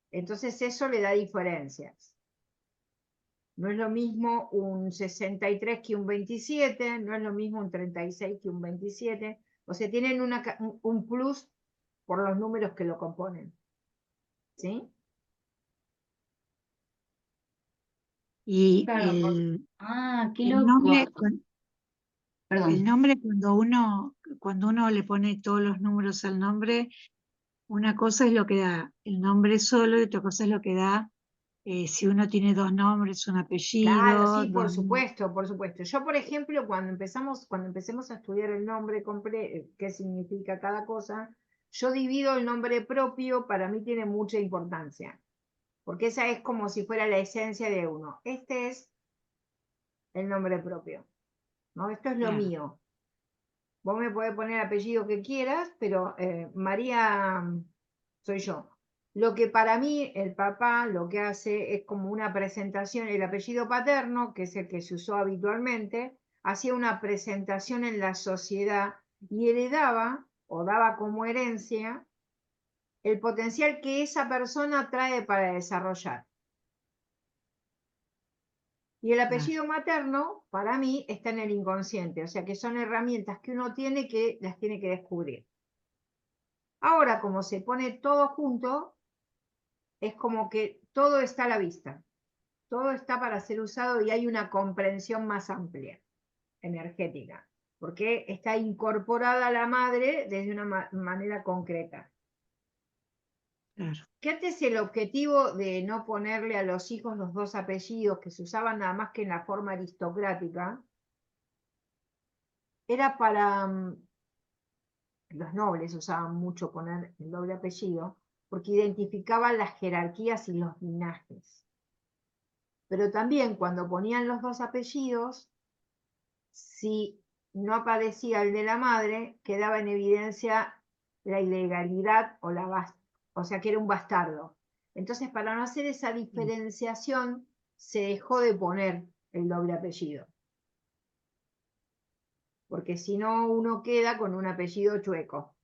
Entonces eso le da diferencias. No es lo mismo un 63 que un 27, no es lo mismo un 36 que un 27. O sea, tienen un plus por los números que lo componen. ¿Sí? Y Claro. Qué el loco. nombre, el Perdón. nombre cuando uno le pone todos los números al nombre, una cosa es lo que da el nombre solo y otra cosa es lo que da si uno tiene dos nombres, un Claro, apellido, sí, por supuesto, por supuesto. Yo, por ejemplo, cuando empecemos a estudiar el nombre, qué significa cada cosa, yo divido el nombre propio, para mí tiene mucha importancia, porque esa es como si fuera la esencia de uno. Este es el nombre propio, ¿no? Esto es lo Claro. mío. Vos me podés poner el apellido que quieras, pero María soy yo. Lo que para mí el papá lo que hace es como una presentación, el apellido paterno, que es el que se usó habitualmente, hacía una presentación en la sociedad y heredaba o daba como herencia el potencial que esa persona trae para desarrollar. Y el Claro. apellido materno, para mí, está en el inconsciente, o sea que son herramientas que uno tiene que las tiene que descubrir. Ahora, como se pone todo junto, es como que todo está a la vista, todo está para ser usado y hay una comprensión más amplia, energética, porque está incorporada a la madre desde una manera concreta. Claro. Que antes el objetivo de no ponerle a los hijos los dos apellidos que se usaban nada más que en la forma aristocrática, era para los nobles usaban mucho poner el doble apellido, porque identificaban las jerarquías y los linajes. Pero también cuando ponían los dos apellidos, si no aparecía el de la madre, quedaba en evidencia la ilegalidad o sea que era un bastardo. Entonces, para no hacer esa diferenciación, se dejó de poner el doble apellido. Porque si no, uno queda con un apellido chueco,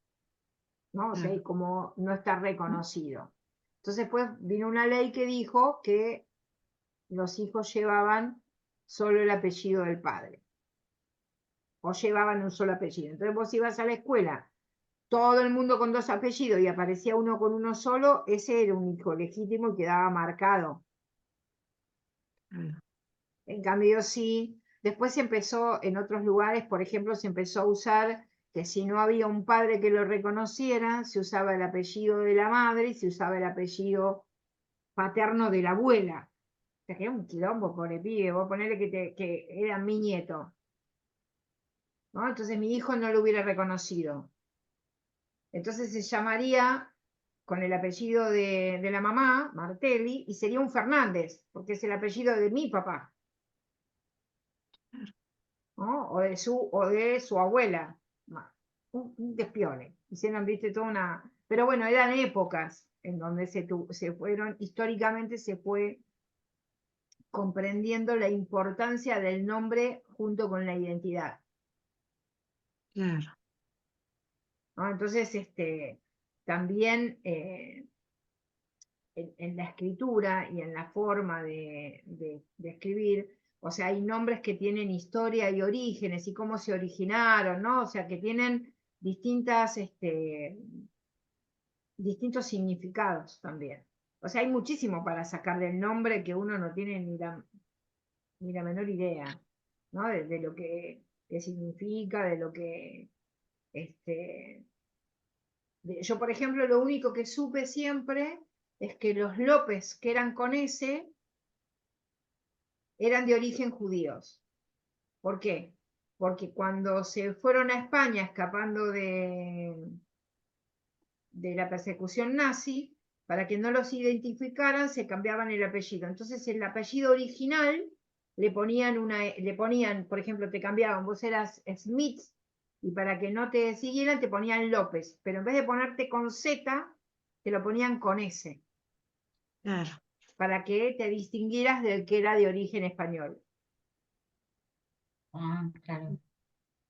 ¿no? O sea, y Claro. como no está reconocido. Entonces, pues vino una ley que dijo que los hijos llevaban solo el apellido del padre, o llevaban un solo apellido. Entonces vos ibas a la escuela, todo el mundo con dos apellidos y aparecía uno con uno solo, ese era un hijo legítimo y quedaba marcado. Claro. En cambio, sí, después se empezó en otros lugares, por ejemplo, se empezó a usar que si no había un padre que lo reconociera, se usaba el apellido de la madre y se usaba el apellido paterno de la abuela. O sea, que era un quilombo, pobre pibe, vos ponele que era mi nieto, ¿no? Entonces mi hijo no lo hubiera reconocido. Entonces se llamaría con el apellido de la mamá, Martelli, y sería un Fernández, porque es el apellido de mi papá, ¿no? O de su abuela. Un despiole. Hicieron, viste, toda una. Pero bueno, eran épocas en donde se fueron, históricamente se fue comprendiendo la importancia del nombre junto con la identidad, Claro, ¿no? Entonces, también en la escritura y en la forma de escribir, o sea, hay nombres que tienen historia y orígenes y cómo se originaron, ¿no? O sea, que tienen distintos significados también. O sea, hay muchísimo para sacar del nombre que uno no tiene ni la menor idea, ¿no? De lo que significa, de lo que, este, yo, por ejemplo, lo único que supe siempre es que los López, que eran con S, eran de origen judíos. ¿Por qué? Porque cuando se fueron a España escapando de la persecución nazi, para que no los identificaran, se cambiaban el apellido. Entonces, el apellido original le ponían, por ejemplo, te cambiaban, vos eras Smith, y para que no te siguieran, te ponían López, pero en vez de ponerte con Z, te lo ponían con S, claro. para que te distinguieras del que era de origen español, Ah, claro.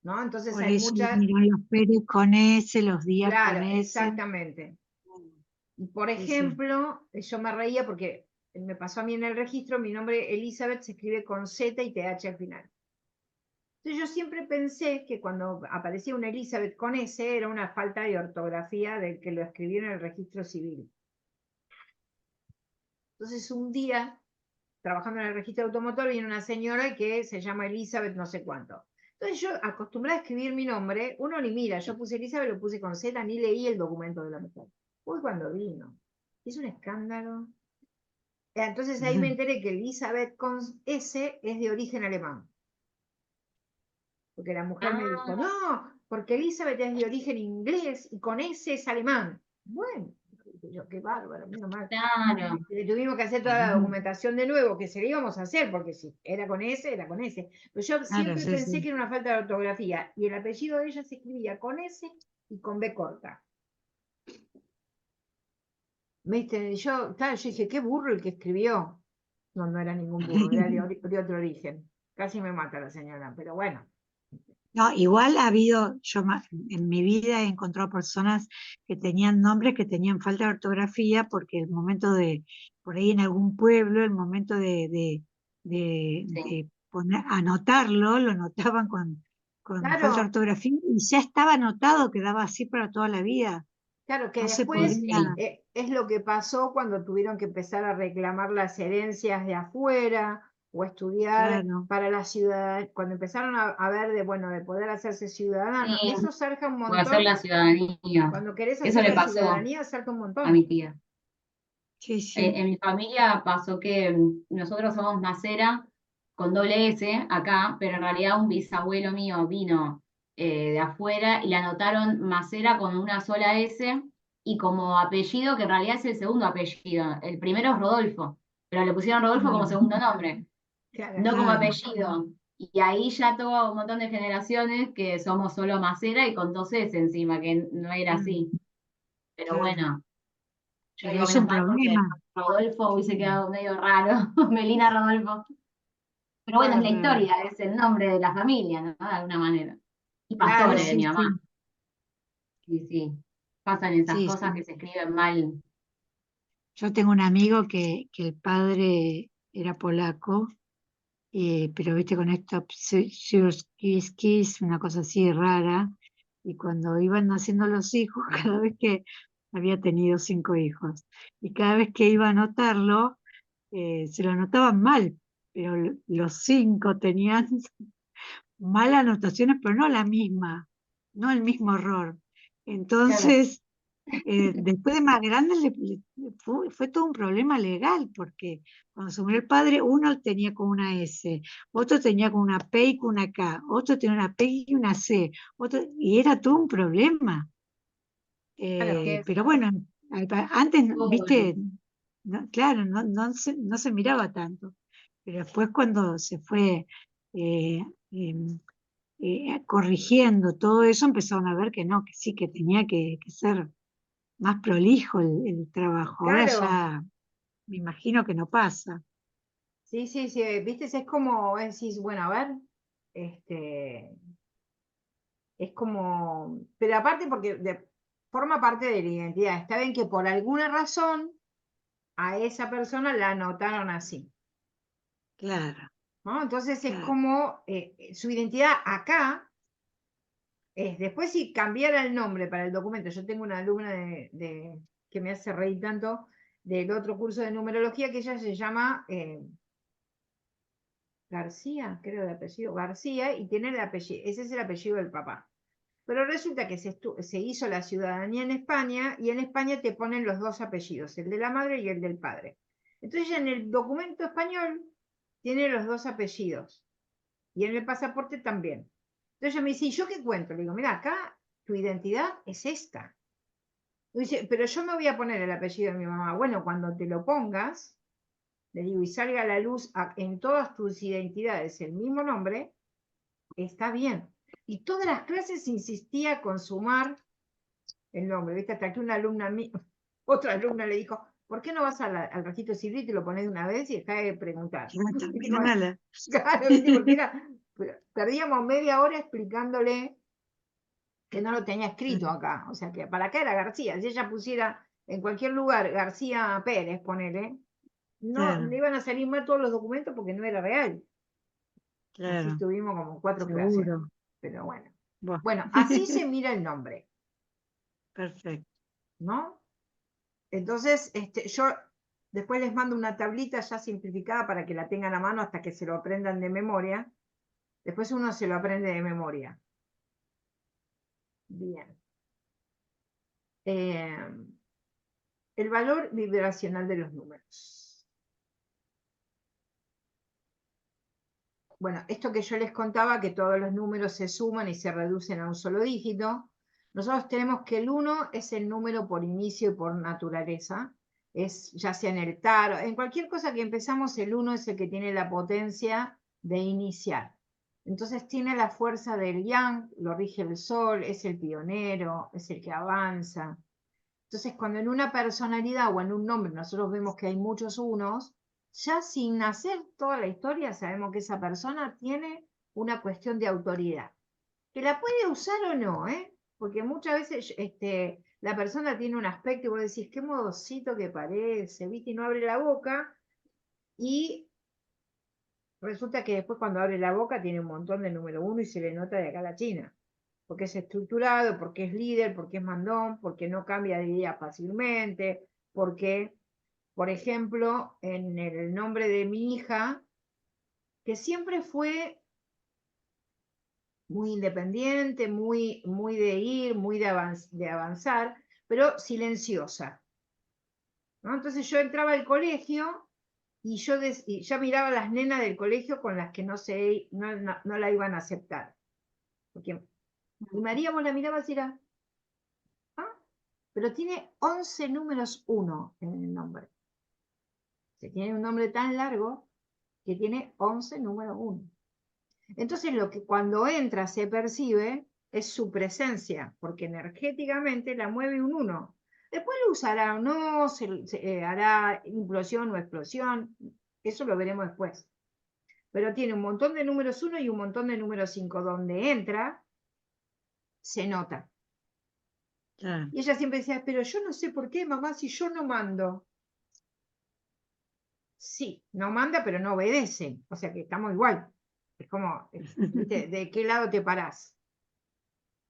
¿no? Entonces Por hay eso muchas, miran los Pérez con S, los Díaz con claro, S. exactamente. Y por Sí, sí. ejemplo, yo me reía porque me pasó a mí en el registro, mi nombre Elizabeth se escribe con Z y TH al final. Entonces yo siempre pensé que cuando aparecía una Elizabeth con S era una falta de ortografía del que lo escribió en el registro civil. Entonces un día, trabajando en el registro automotor, viene una señora que se llama Elizabeth no sé cuánto. Entonces yo, acostumbrada a escribir mi nombre, uno ni mira, yo puse Elizabeth, lo puse con Z, ni leí el documento de la mujer. Uy, cuando vino. Es un escándalo. Entonces ahí me enteré que Elizabeth con S es de origen alemán. Porque la mujer me dijo, Ah, no, porque Elizabeth es de origen inglés y con S es alemán. Bueno, dije yo, qué bárbaro, menos mal. claro. Le tuvimos que hacer toda la documentación de nuevo, que se le íbamos a hacer, porque si era con S, era con S. Pero yo Claro, siempre sí, pensé sí. que era una falta de ortografía, y el apellido de ella se escribía con S y con B corta. ¿Viste? Y yo, claro, yo dije, qué burro el que escribió. No, no era ningún burro, era de otro origen. Casi me mata la señora, pero bueno. No, igual ha habido, en mi vida he encontrado personas que tenían nombres que tenían falta de ortografía porque el momento por ahí en algún pueblo, el momento Sí. de anotarlo, lo anotaban con falta de Claro, ortografía y ya estaba anotado, quedaba así para toda la vida. claro, que No se después podía, Sí. es lo que pasó cuando tuvieron que empezar a reclamar las herencias de afuera o estudiar claro, para la ciudadanía, cuando empezaron a ver bueno, de poder hacerse ciudadano, Sí, eso zarja un voy a hacer montón. la ciudadanía. Cuando querés Eso hacer le la pasó ciudadanía, zarja un a montón. mi tía. sí, sí, En mi familia pasó que nosotros somos Macera con doble S acá, pero en realidad un bisabuelo mío vino de afuera y le anotaron Macera con una sola S y como apellido, que en realidad es el segundo apellido. El primero es Rodolfo, pero le pusieron Rodolfo como claro, segundo nombre, Claro, no como claro, apellido. Y ahí ya tuvo un montón de generaciones que somos solo Macera y con dos S encima, que no era claro, así. Pero claro. bueno. Yo Pero digo es menos un mal porque problema. Rodolfo hubiese quedado medio raro, Melina Rodolfo. Pero bueno, es claro, la Claro, historia, es el nombre de la familia, ¿no? De alguna manera. Y sí, Pastore claro. de sí, mi mamá. sí, Sí, sí. Pasan esas sí, cosas sí. que se escriben mal. Yo tengo un amigo que el padre era polaco, pero viste con esto, kiss, una cosa así rara, y cuando iban naciendo los hijos, cada vez que había tenido 5 hijos, y cada vez que iba a anotarlo, se lo anotaban mal, pero los 5 tenían malas anotaciones, pero no la misma. no el mismo error. Claro. Entonces, después de más grande fue todo un problema legal, porque cuando se murió el padre, uno tenía con una S, otro tenía con una P y con una K, otro tenía una P y una C, y era todo un problema. Claro, que es Pero bueno, antes, todo viste, claro, no se miraba tanto, pero después cuando se fue eh, em, corrigiendo todo eso, empezaron a ver que no, que sí, que tenía que ser más prolijo el trabajo. Ahora Claro, ya me imagino que no pasa. sí, sí, sí, viste, es como decís, bueno, a ver, este, es como, pero aparte porque forma parte de la identidad. Está bien que por alguna razón a esa persona la anotaron así, Claro, ¿no? Entonces es claro. como su identidad acá es, después si cambiara el nombre para el documento, yo tengo una alumna que me hace reír tanto del otro curso de numerología que ella se llama García, creo de apellido, García, y tiene el apellido, ese es el apellido del papá. Pero resulta que se hizo la ciudadanía en España y en España te ponen los dos apellidos, el de la madre y el del padre. Entonces ella en el documento español tiene los dos apellidos y en el pasaporte también. Entonces ella me dice, ¿y yo qué cuento? Le digo, mira, acá tu identidad es esta. Dice, pero yo me voy a poner el apellido de mi mamá. Bueno, cuando te lo pongas, le digo, y salga a la luz en todas tus identidades el mismo nombre, está bien. Y todas las clases insistía con sumar el nombre, ¿viste? Hasta que una alumna, otra alumna le dijo, ¿por qué no vas al registro civil y te lo pones de una vez y deja de preguntar? No ¿Viste? termina nada. Claro, ¿viste? Porque perdíamos media hora explicándole que no lo tenía escrito acá. O sea, que para acá era García. Si ella pusiera en cualquier lugar García Pérez, ponele, no Claro, le iban a salir mal todos los documentos porque no era real. Así claro, estuvimos como 4 clases. seguro. Pero bueno. Buah. Bueno, así se mira el nombre, Perfecto. ¿no? Entonces, yo después les mando una tablita ya simplificada para que la tengan a mano hasta que se lo aprendan de memoria. Después uno se lo aprende de memoria. Bien. El valor vibracional de los números. Bueno, esto que yo les contaba, que todos los números se suman y se reducen a un solo dígito, nosotros tenemos que el 1 es el número por inicio y por naturaleza, es ya sea en el tarot, en cualquier cosa que empezamos, el 1 es el que tiene la potencia de iniciar. Entonces tiene la fuerza del yang, lo rige el sol, es el pionero, es el que avanza. Entonces, cuando en una personalidad o en un nombre nosotros vemos que hay muchos unos, ya sin hacer toda la historia sabemos que esa persona tiene una cuestión de autoridad, que la puede usar o no, ¿eh? Porque muchas veces la persona tiene un aspecto y vos decís, qué modosito que parece, ¿viste? Y no abre la boca y resulta que después cuando abre la boca tiene un montón de número 1 y se le nota de acá a la China porque es estructurado, porque es líder, porque es mandón, porque no cambia de idea fácilmente, porque, por ejemplo, en el nombre de mi hija, que siempre fue muy independiente, muy de ir, muy de avanzar, pero silenciosa, ¿no? Entonces yo entraba al colegio y y ya miraba a las nenas del colegio con las que no la iban a aceptar. Porque, y María vos la mirabas y era, ¿ah? Pero tiene 11 números 1 en el nombre. Se tiene un nombre tan largo que tiene 11 números 1. Entonces lo que cuando entra se percibe es su presencia, porque energéticamente la mueve un 1. Después lo usará o no, hará implosión o explosión, eso lo veremos después. Pero tiene un montón de números 1 y un montón de números 5. Donde entra, se nota. Claro. Y ella siempre decía, pero yo no sé por qué, mamá, si yo no mando. Sí, no manda, pero no obedece. O sea que estamos igual. Es como, ¿viste? ¿De qué lado te parás?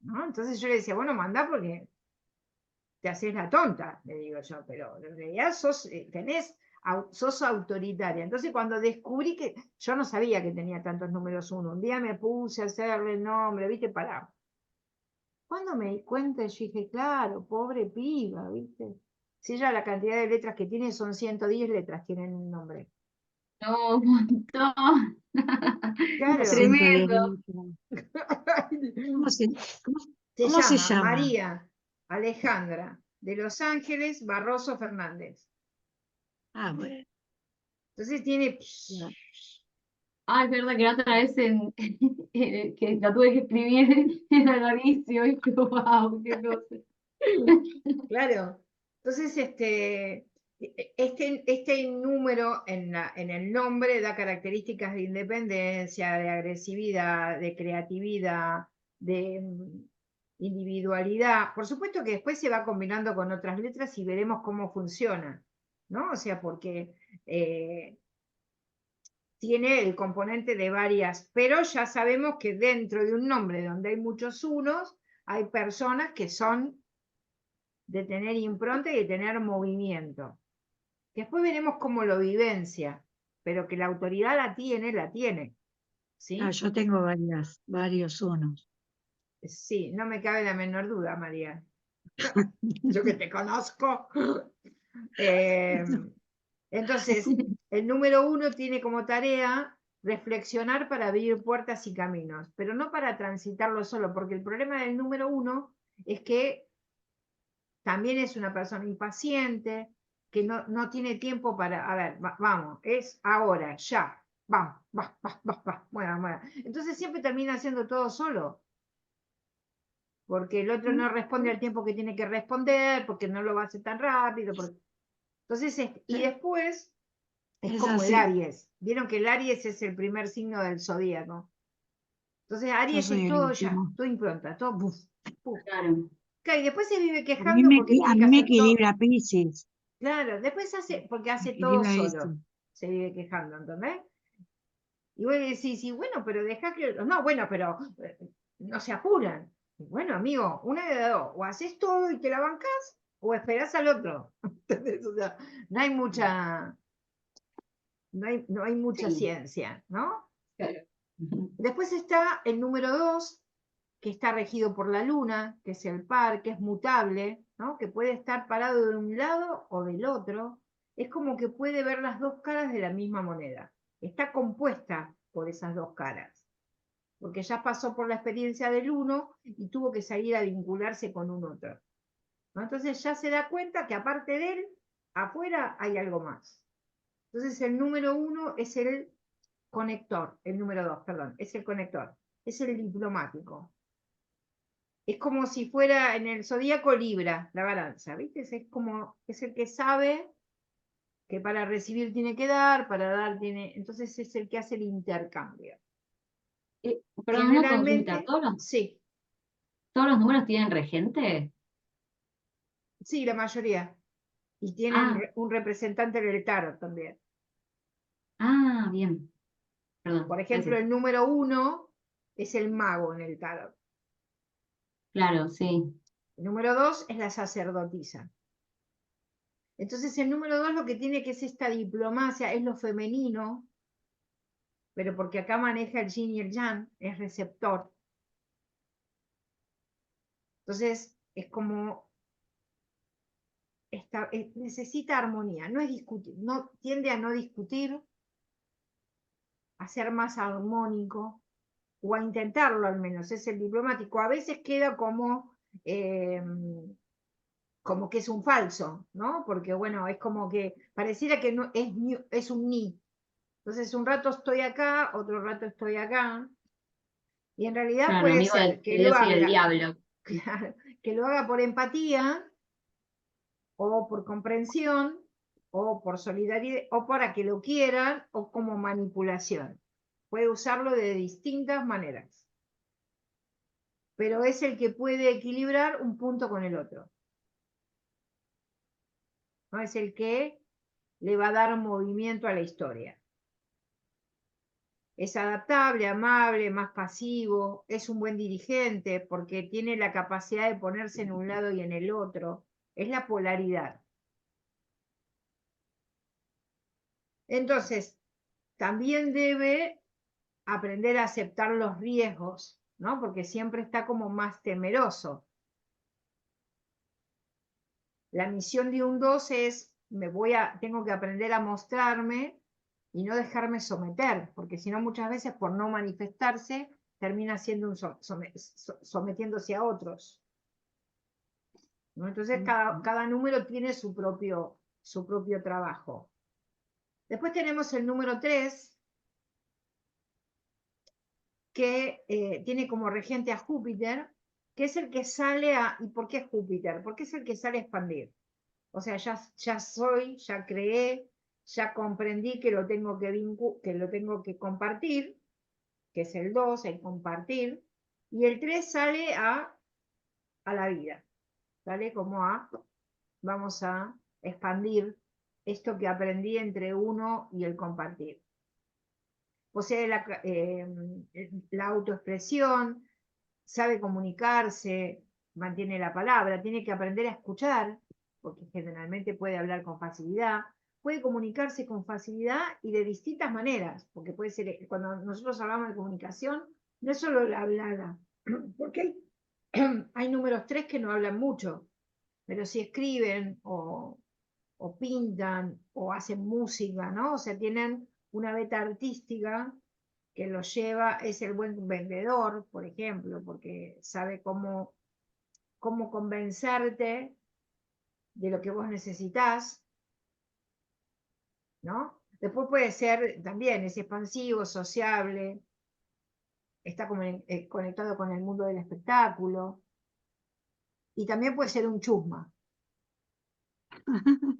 ¿No? Entonces yo le decía, bueno, mandá porque te haces la tonta, le digo yo, pero en realidad sos autoritaria. Entonces cuando descubrí que yo no sabía que tenía tantos números 1, un día me puse a hacerle el nombre, ¿viste? Pará. Cuando me di cuenta, yo dije, claro, pobre piba, ¿viste? Si ella la cantidad de letras que tiene son 110 letras, tienen un nombre. No, un montón. Claro. 110 Tremendo. letras. ¿Cómo se, cómo, Se cómo se llama llama? María Alejandra de Los Ángeles Barroso Fernández. Ah, bueno. Entonces tiene... Ya. Ah, es verdad que la otra vez que la tuve que escribir era rarísimo. Y fue, wow, qué cosa. Claro. Entonces, este número en el nombre da características de independencia, de agresividad, de creatividad, de individualidad. Por supuesto que después se va combinando con otras letras y veremos cómo funciona, ¿no? O sea, porque tiene el componente de varias, pero ya sabemos que dentro de un nombre donde hay muchos unos, hay personas que son de tener impronta y de tener movimiento. Después veremos cómo lo vivencia, pero que la autoridad la tiene, Ah, ¿sí? yo tengo varios unos. Sí, no me cabe la menor duda, María. Yo que te conozco. Eh, entonces, el número 1 tiene como tarea reflexionar para abrir puertas y caminos, pero no para transitarlo solo, porque el problema del número 1 es que también es una persona impaciente, que no tiene tiempo para, a ver, vamos, es ahora, ya, vamos, va, bueno, bueno. Entonces siempre termina haciendo todo solo, porque el otro no responde al tiempo que tiene que responder, porque no lo va a hacer tan rápido. Entonces, y después es Es como el así. Aries. Vieron que el Aries es el primer signo del zodíaco. Entonces, Yo Aries es soy el todo ya, último. todo impronta, todo buf, buf. Claro. Y después se vive A mí quejando porque a tiene que mí me hacer todo. equilibra Piscis. Claro, después hace, porque Me hace todo equilibra solo, esto. se vive quejando, ¿entendés? Y vos decís, sí, bueno, pero dejá que. No, bueno, pero no se apuran. Y bueno, amigo, una de dos, o haces todo y te la bancás, o esperás al otro. ¿Entendés? O sea, no hay mucha, no hay mucha Sí, ciencia, ¿no? claro. Después está el número 2 que está regido por la luna, que es el par, que es mutable, ¿no? Que puede estar parado de un lado o del otro. Es como que puede ver las dos caras de la misma moneda. Está compuesta por esas dos caras, porque ya pasó por la experiencia del uno y tuvo que salir a vincularse con un otro, ¿no? Entonces ya se da cuenta que aparte de él, afuera hay algo más. Entonces el número 1 es el conector, el número 2, perdón, es el conector, es el diplomático. Es como si fuera en el zodíaco Libra, la balanza, ¿viste? Es como, es el que sabe que para recibir tiene que dar, para dar tiene, entonces es el que hace el intercambio. Perdón, una consulta. Generalmente, sí, Todos los números tienen regente? sí, la mayoría. Y tienen Ah, un representante del tarot también. ah, bien. Por Perdón, ejemplo, gracias. el número 1 es el mago en el tarot. Claro, sí. El número 2 es la sacerdotisa. Entonces, el número 2 lo que tiene que es esta diplomacia, es lo femenino, pero porque acá maneja el yin y el yang, es receptor. Entonces, es como, necesita armonía, no es discutir, no, tiende a no discutir, a ser más armónico, o a intentarlo al menos, es el diplomático. A veces queda eh, como que es un falso, ¿no? Porque bueno, es como que pareciera que no, es un ni. Entonces, un rato estoy acá, otro rato estoy acá, y en realidad Claro, puede amigo ser de Dios y del diablo. que lo haga por empatía, o por comprensión, o por solidaridad, o para que lo quieran, o como manipulación. Puede usarlo de distintas maneras, pero es el que puede equilibrar un punto con el otro, ¿no? Es el que le va a dar movimiento a la historia. Es adaptable, amable, más pasivo, es un buen dirigente porque tiene la capacidad de ponerse en un lado y en el otro. Es la polaridad. Entonces, también debe aprender a aceptar los riesgos, ¿no? Porque siempre está como más temeroso. La misión de un 2 es, tengo que aprender a mostrarme y no dejarme someter, porque si no muchas veces por no manifestarse termina siendo sometiéndose a otros, ¿no? Entonces cada número tiene su propio trabajo. Después tenemos el número 3, que tiene como regente a Júpiter, que es el que sale a... ¿Y por qué Júpiter? Porque es el que sale a expandir. O sea, ya soy, ya creé, ya comprendí que lo tengo que compartir, que es el 2, el compartir, y el 3 sale a la vida, sale como vamos a expandir esto que aprendí entre uno y el compartir. Posee la autoexpresión, sabe comunicarse, mantiene la palabra, tiene que aprender a escuchar, porque generalmente puede hablar con facilidad, puede comunicarse con facilidad y de distintas maneras, porque puede ser, cuando nosotros hablamos de comunicación, no es solo la hablada, porque hay números 3 que no hablan mucho, pero si escriben o pintan o hacen música, ¿no? O sea, tienen una beta artística que lo lleva, es el buen vendedor, por ejemplo, porque sabe cómo convencerte de lo que vos necesitas, ¿no? Después puede ser también, es expansivo, sociable, está conectado con el mundo del espectáculo, y también puede ser un chusma,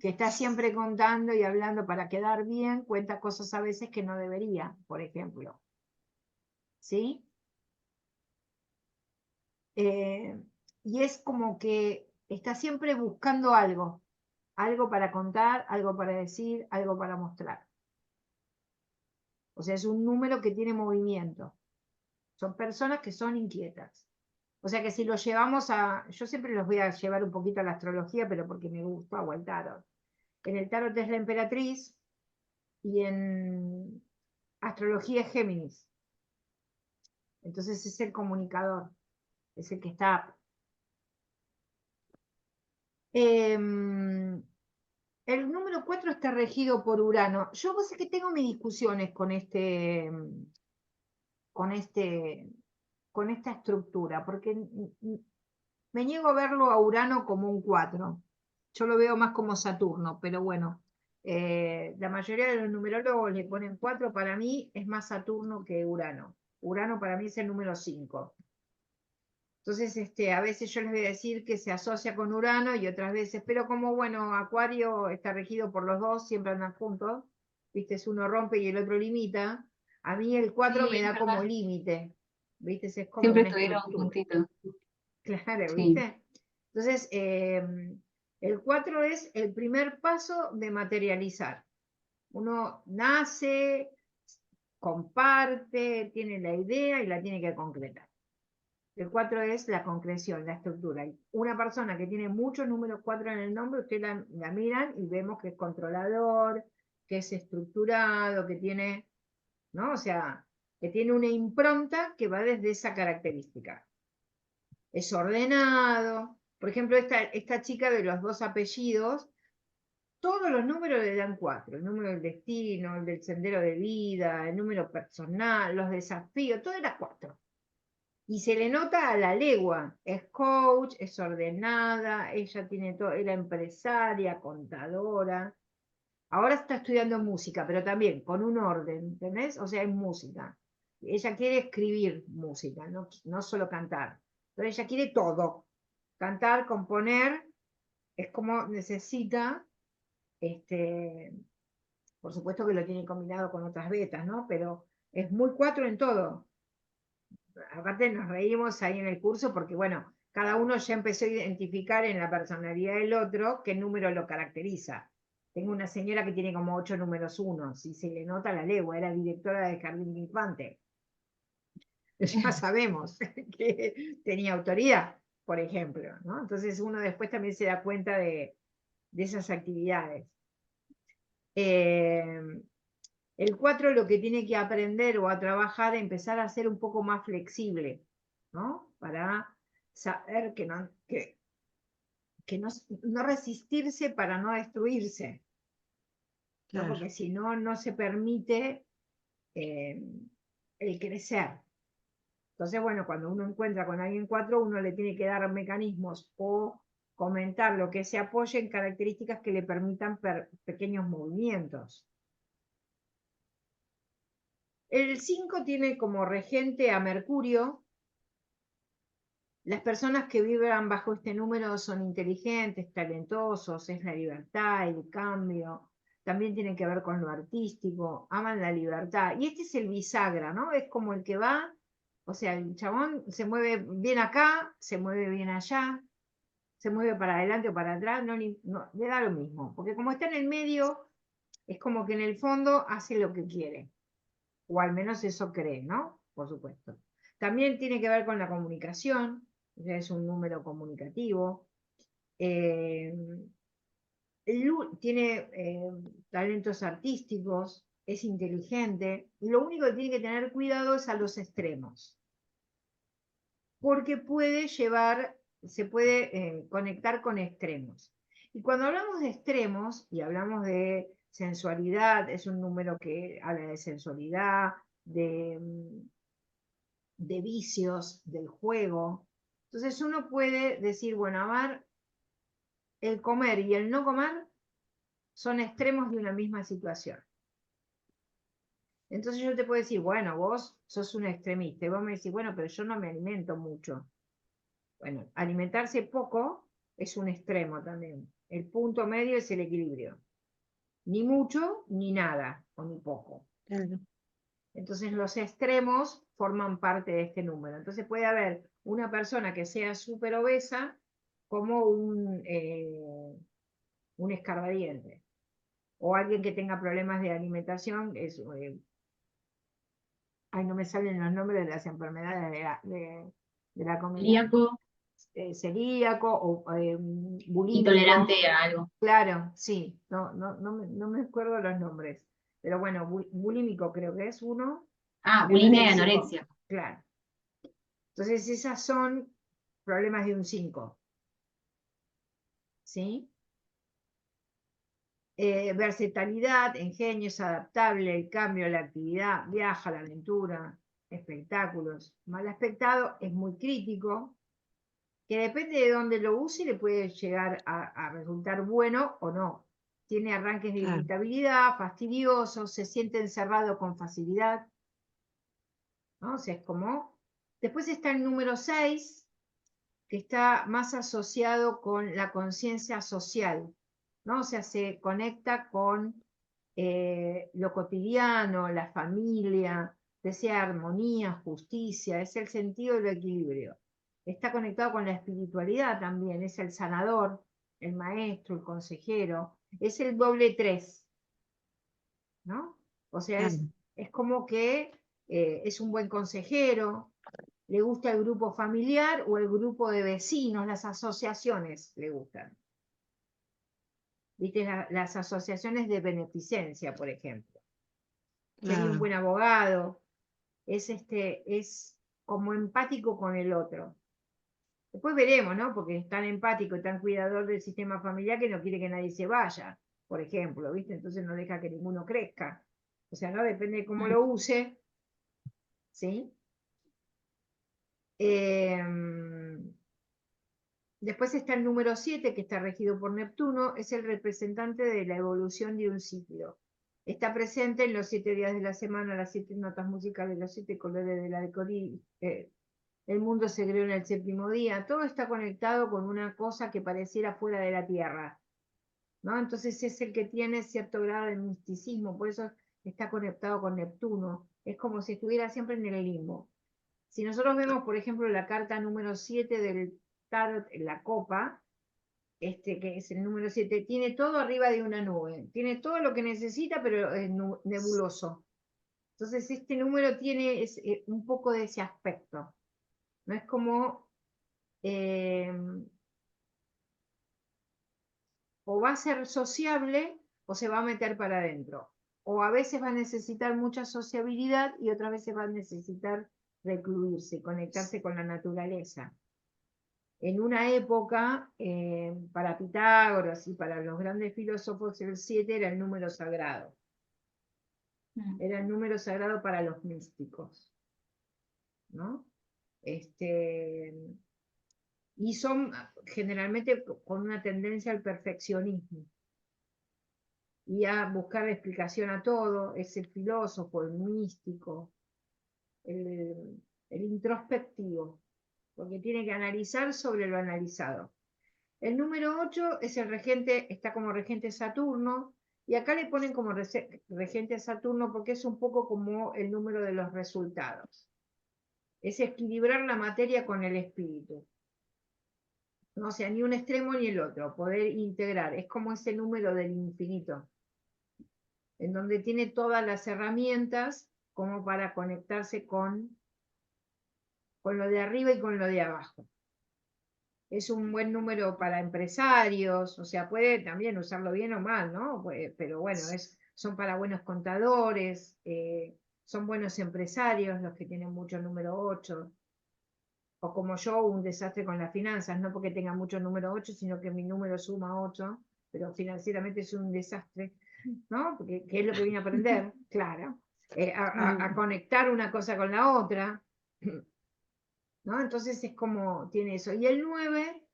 que está siempre contando y hablando para quedar bien, cuenta cosas a veces que no debería, por ejemplo. ¿Sí? Y es como que está siempre buscando algo para contar, algo para decir, algo para mostrar. O sea, es un número que tiene movimiento. Son personas que son inquietas. O sea que si lo llevamos yo siempre los voy a llevar un poquito a la astrología, pero porque me gusta, o al tarot. En el tarot es la emperatriz y en astrología es Géminis. Entonces es el comunicador, es el que está... El número 4 está regido por Urano. Yo sé que tengo mis discusiones con esta estructura, porque me niego a verlo a Urano como un 4. Yo lo veo más como Saturno, pero bueno, la mayoría de los numerólogos le ponen 4, para mí es más Saturno que Urano. Urano para mí es el número 5. Entonces, a veces yo les voy a decir que se asocia con Urano y otras veces, pero como, bueno, Acuario está regido por los dos, siempre andan juntos, ¿viste? Uno rompe y el otro limita. A mí el 4 me da como límite, ¿viste? Es como Siempre una estuvieron estructura. juntitos. Claro, Sí. ¿viste? Entonces, el 4 es el primer paso de materializar. Uno nace, comparte, tiene la idea y la tiene que concretar. El 4 es la concreción, la estructura. Una persona que tiene muchos números 4 en el nombre, usted la miran y vemos que es controlador, que es estructurado, que tiene, ¿no? O sea, que tiene una impronta que va desde esa característica. Es ordenado. Por ejemplo, esta chica de los 2 apellidos, todos los números le dan 4. El número del destino, el del sendero de vida, el número personal, los desafíos, todo era 4. Y se le nota a la legua, es coach, es ordenada, ella tiene todo, era empresaria, contadora. Ahora está estudiando música, pero también con un orden, ¿entendés? O sea, es música. Ella quiere escribir música, no solo cantar. Pero ella quiere todo. Cantar, componer, es como necesita, por supuesto que lo tiene combinado con otras betas, ¿no? Pero es muy 4 en todo. Aparte nos reímos ahí en el curso porque, bueno, cada uno ya empezó a identificar en la personalidad del otro qué número lo caracteriza. Tengo una señora que tiene como 8 números 1, si se le nota la legua, era directora de jardín de infante. Ya sabemos que tenía autoridad, por ejemplo, ¿no? Entonces uno después también se da cuenta de esas actividades. El 4 lo que tiene que aprender o a trabajar, empezar a ser un poco más flexible. ¿no? Para saber que no resistirse para no destruirse, ¿no? Claro. Porque si no, no se permite el crecer. Entonces, bueno, cuando uno encuentra con alguien 4, uno le tiene que dar mecanismos o comentar lo que se apoye en características que le permitan pequeños movimientos. El 5 tiene como regente a Mercurio. Las personas que vibran bajo este número son inteligentes, talentosos, es la libertad, el cambio, también tiene que ver con lo artístico, aman la libertad. Y este es el bisagra, ¿no? Es como el que va, o sea, el chabón se mueve bien acá, se mueve bien allá, se mueve para adelante o para atrás, no, le da lo mismo, porque como está en el medio, es como que en el fondo hace lo que quiere, o al menos eso cree, ¿no? Por supuesto. También tiene que ver con la comunicación, es un número comunicativo. Tiene talentos artísticos, es inteligente, y lo único que tiene que tener cuidado es a los extremos, porque se puede conectar con extremos. Y cuando hablamos de extremos y hablamos de sensualidad, es un número que habla de sensualidad, de vicios, del juego. Entonces uno puede decir, bueno, a ver, el comer y el no comer son extremos de una misma situación. Entonces yo te puedo decir, bueno, vos sos un extremista. Y vos me decís, bueno, pero yo no me alimento mucho. Bueno, alimentarse poco es un extremo también. El punto medio es el equilibrio. Ni mucho, ni nada, o ni poco. Claro. Entonces los extremos forman parte de este número. Entonces puede haber una persona que sea súper obesa como un escarbadiente. O alguien que tenga problemas de alimentación, no me salen los nombres de las enfermedades de la comida. Celíaco, Celíaco o bulímico. intolerante a algo. Claro, sí, no me acuerdo los nombres. Pero bueno, bulímico creo que es uno. Ah, bulimia y anorexia. Claro. Entonces, esas son problemas de un 5. ¿Sí? Versatilidad, ingenio, es adaptable, el cambio, la actividad, viaja, la aventura, espectáculos. Mal aspectado, es muy crítico, que depende de dónde lo use, le puede llegar a resultar bueno o no. Tiene arranques de Claro. irritabilidad, fastidioso, se siente encerrado con facilidad, ¿no? O sea, es como... Después está el número 6, que está más asociado con la conciencia social, ¿no? O sea, se conecta con lo cotidiano, la familia, desea armonía, justicia, es el sentido del equilibrio. Está conectado con la espiritualidad también, es el sanador, el maestro, el consejero, es el doble 3, ¿no? O sea, Claro. es como que es un buen consejero, le gusta el grupo familiar o el grupo de vecinos, las asociaciones le gustan. ¿Viste? Las asociaciones de beneficencia, por ejemplo. Sería un Claro. buen abogado, es como empático con el otro. Después veremos, ¿no? Porque es tan empático y tan cuidador del sistema familiar que no quiere que nadie se vaya, por ejemplo, ¿viste? Entonces no deja que ninguno crezca. O sea, no depende de cómo lo use, ¿sí? Después está el número 7, que está regido por Neptuno, es el representante de la evolución de un ciclo. Está presente en los 7 días de la semana, las 7 notas musicales, los 7 colores del arcoíris. El mundo se creó en el 7.º día. Todo está conectado con una cosa que pareciera fuera de la Tierra, ¿no? Entonces es el que tiene cierto grado de misticismo, por eso está conectado con Neptuno. Es como si estuviera siempre en el limbo. Si nosotros vemos, por ejemplo, la carta número 7 del tarot, la copa, que es el número 7, tiene todo arriba de una nube, tiene todo lo que necesita, pero es nebuloso. Entonces este número tiene un poco de ese aspecto. No es como o va a ser sociable o se va a meter para adentro. O a veces va a necesitar mucha sociabilidad y otras veces va a necesitar recluirse, conectarse con la naturaleza. En una época, para Pitágoras y para los grandes filósofos, el 7 era el número sagrado. Era el número sagrado para los místicos, ¿no? Y son generalmente con una tendencia al perfeccionismo y a buscar explicación a todo. Es el filósofo, el místico, el introspectivo, porque tiene que analizar sobre lo analizado. El número 8 es el regente, está como regente Saturno, y acá le ponen como regente Saturno porque es un poco como el número de los resultados. Es equilibrar la materia con el espíritu. No, o sea, ni un extremo ni el otro, poder integrar. Es como ese número del infinito, en donde tiene todas las herramientas como para conectarse con lo de arriba y con lo de abajo. Es un buen número para empresarios, o sea, puede también usarlo bien o mal, ¿no? Pero bueno, son para buenos contadores, son buenos empresarios los que tienen mucho número 8. O como yo, un desastre con las finanzas, no porque tenga mucho número 8, sino que mi número suma 8, pero financieramente es un desastre, ¿no? Porque ¿qué es lo que vine a aprender? Claro. A conectar una cosa con la otra, ¿no? Entonces es como tiene eso. Y el 9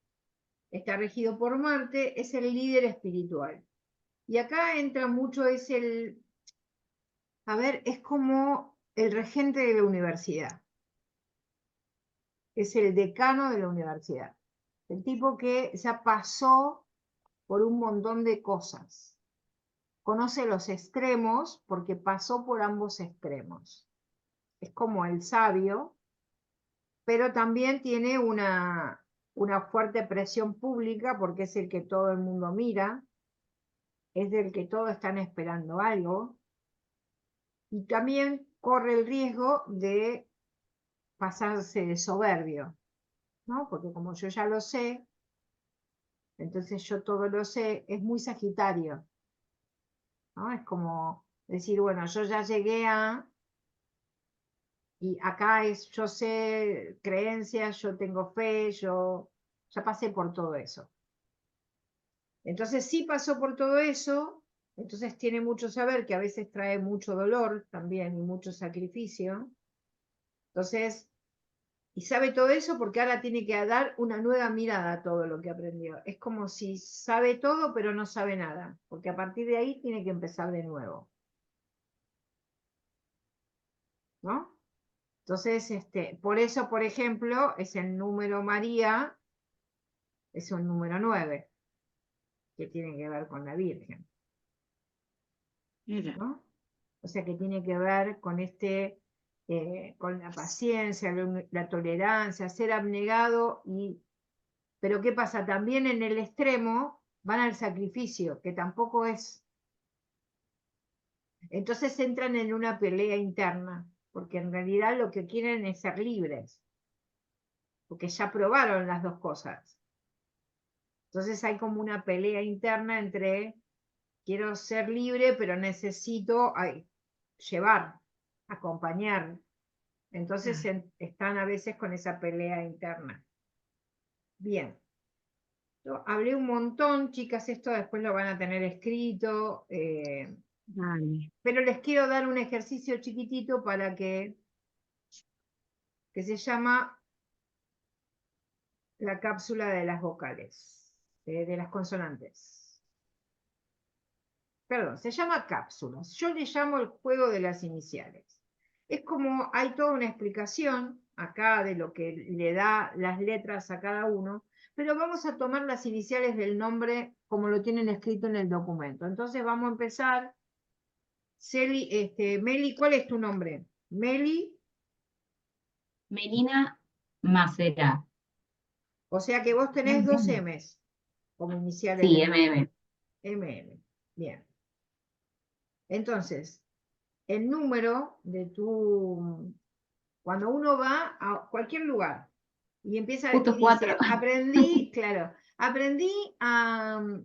está regido por Marte, es el líder espiritual. Y acá entra mucho, es como el regente de la universidad. Es el decano de la universidad. El tipo que ya pasó por un montón de cosas. Conoce los extremos porque pasó por ambos extremos. Es como el sabio, pero también tiene una fuerte presión pública porque es el que todo el mundo mira, es del que todos están esperando algo, y también corre el riesgo de pasarse de soberbio, ¿no? Porque como yo ya lo sé, entonces yo todo lo sé, es muy Sagitario, ¿no? Es como decir, bueno, yo ya llegué y acá yo sé creencias, yo tengo fe, yo ya pasé por todo eso. Entonces sí pasó por todo eso, entonces tiene mucho saber que a veces trae mucho dolor también y mucho sacrificio. Entonces, y sabe todo eso porque ahora tiene que dar una nueva mirada a todo lo que aprendió. Es como si sabe todo pero no sabe nada, porque a partir de ahí tiene que empezar de nuevo, ¿no? Entonces, por eso, por ejemplo, es el número María, es un número 9, que tiene que ver con la Virgen, ¿no? O sea, que tiene que ver con con la paciencia, la tolerancia, ser abnegado pero ¿qué pasa? También en el extremo van al sacrificio, que tampoco es. Entonces entran en una pelea interna, porque en realidad lo que quieren es ser libres, porque ya probaron las dos cosas. Entonces hay como una pelea interna entre quiero ser libre, pero necesito llevar, acompañar. Entonces están a veces con esa pelea interna. Bien. Yo hablé un montón, chicas, esto después lo van a tener escrito, pero les quiero dar un ejercicio chiquitito para que se llama la cápsula de las vocales, de las consonantes. Perdón, se llama cápsulas. Yo le llamo el juego de las iniciales. Es como hay toda una explicación acá de lo que le da las letras a cada uno, pero vamos a tomar las iniciales del nombre como lo tienen escrito en el documento. Entonces vamos a empezar. Meli, ¿cuál es tu nombre? Meli. Melina Macera. O sea que vos tenés dos M's como iniciales Sí, del nombre. MM. MM. Bien. Entonces, el número de cuando uno va a cualquier lugar y empieza Justo y dice, 4. aprendí, claro,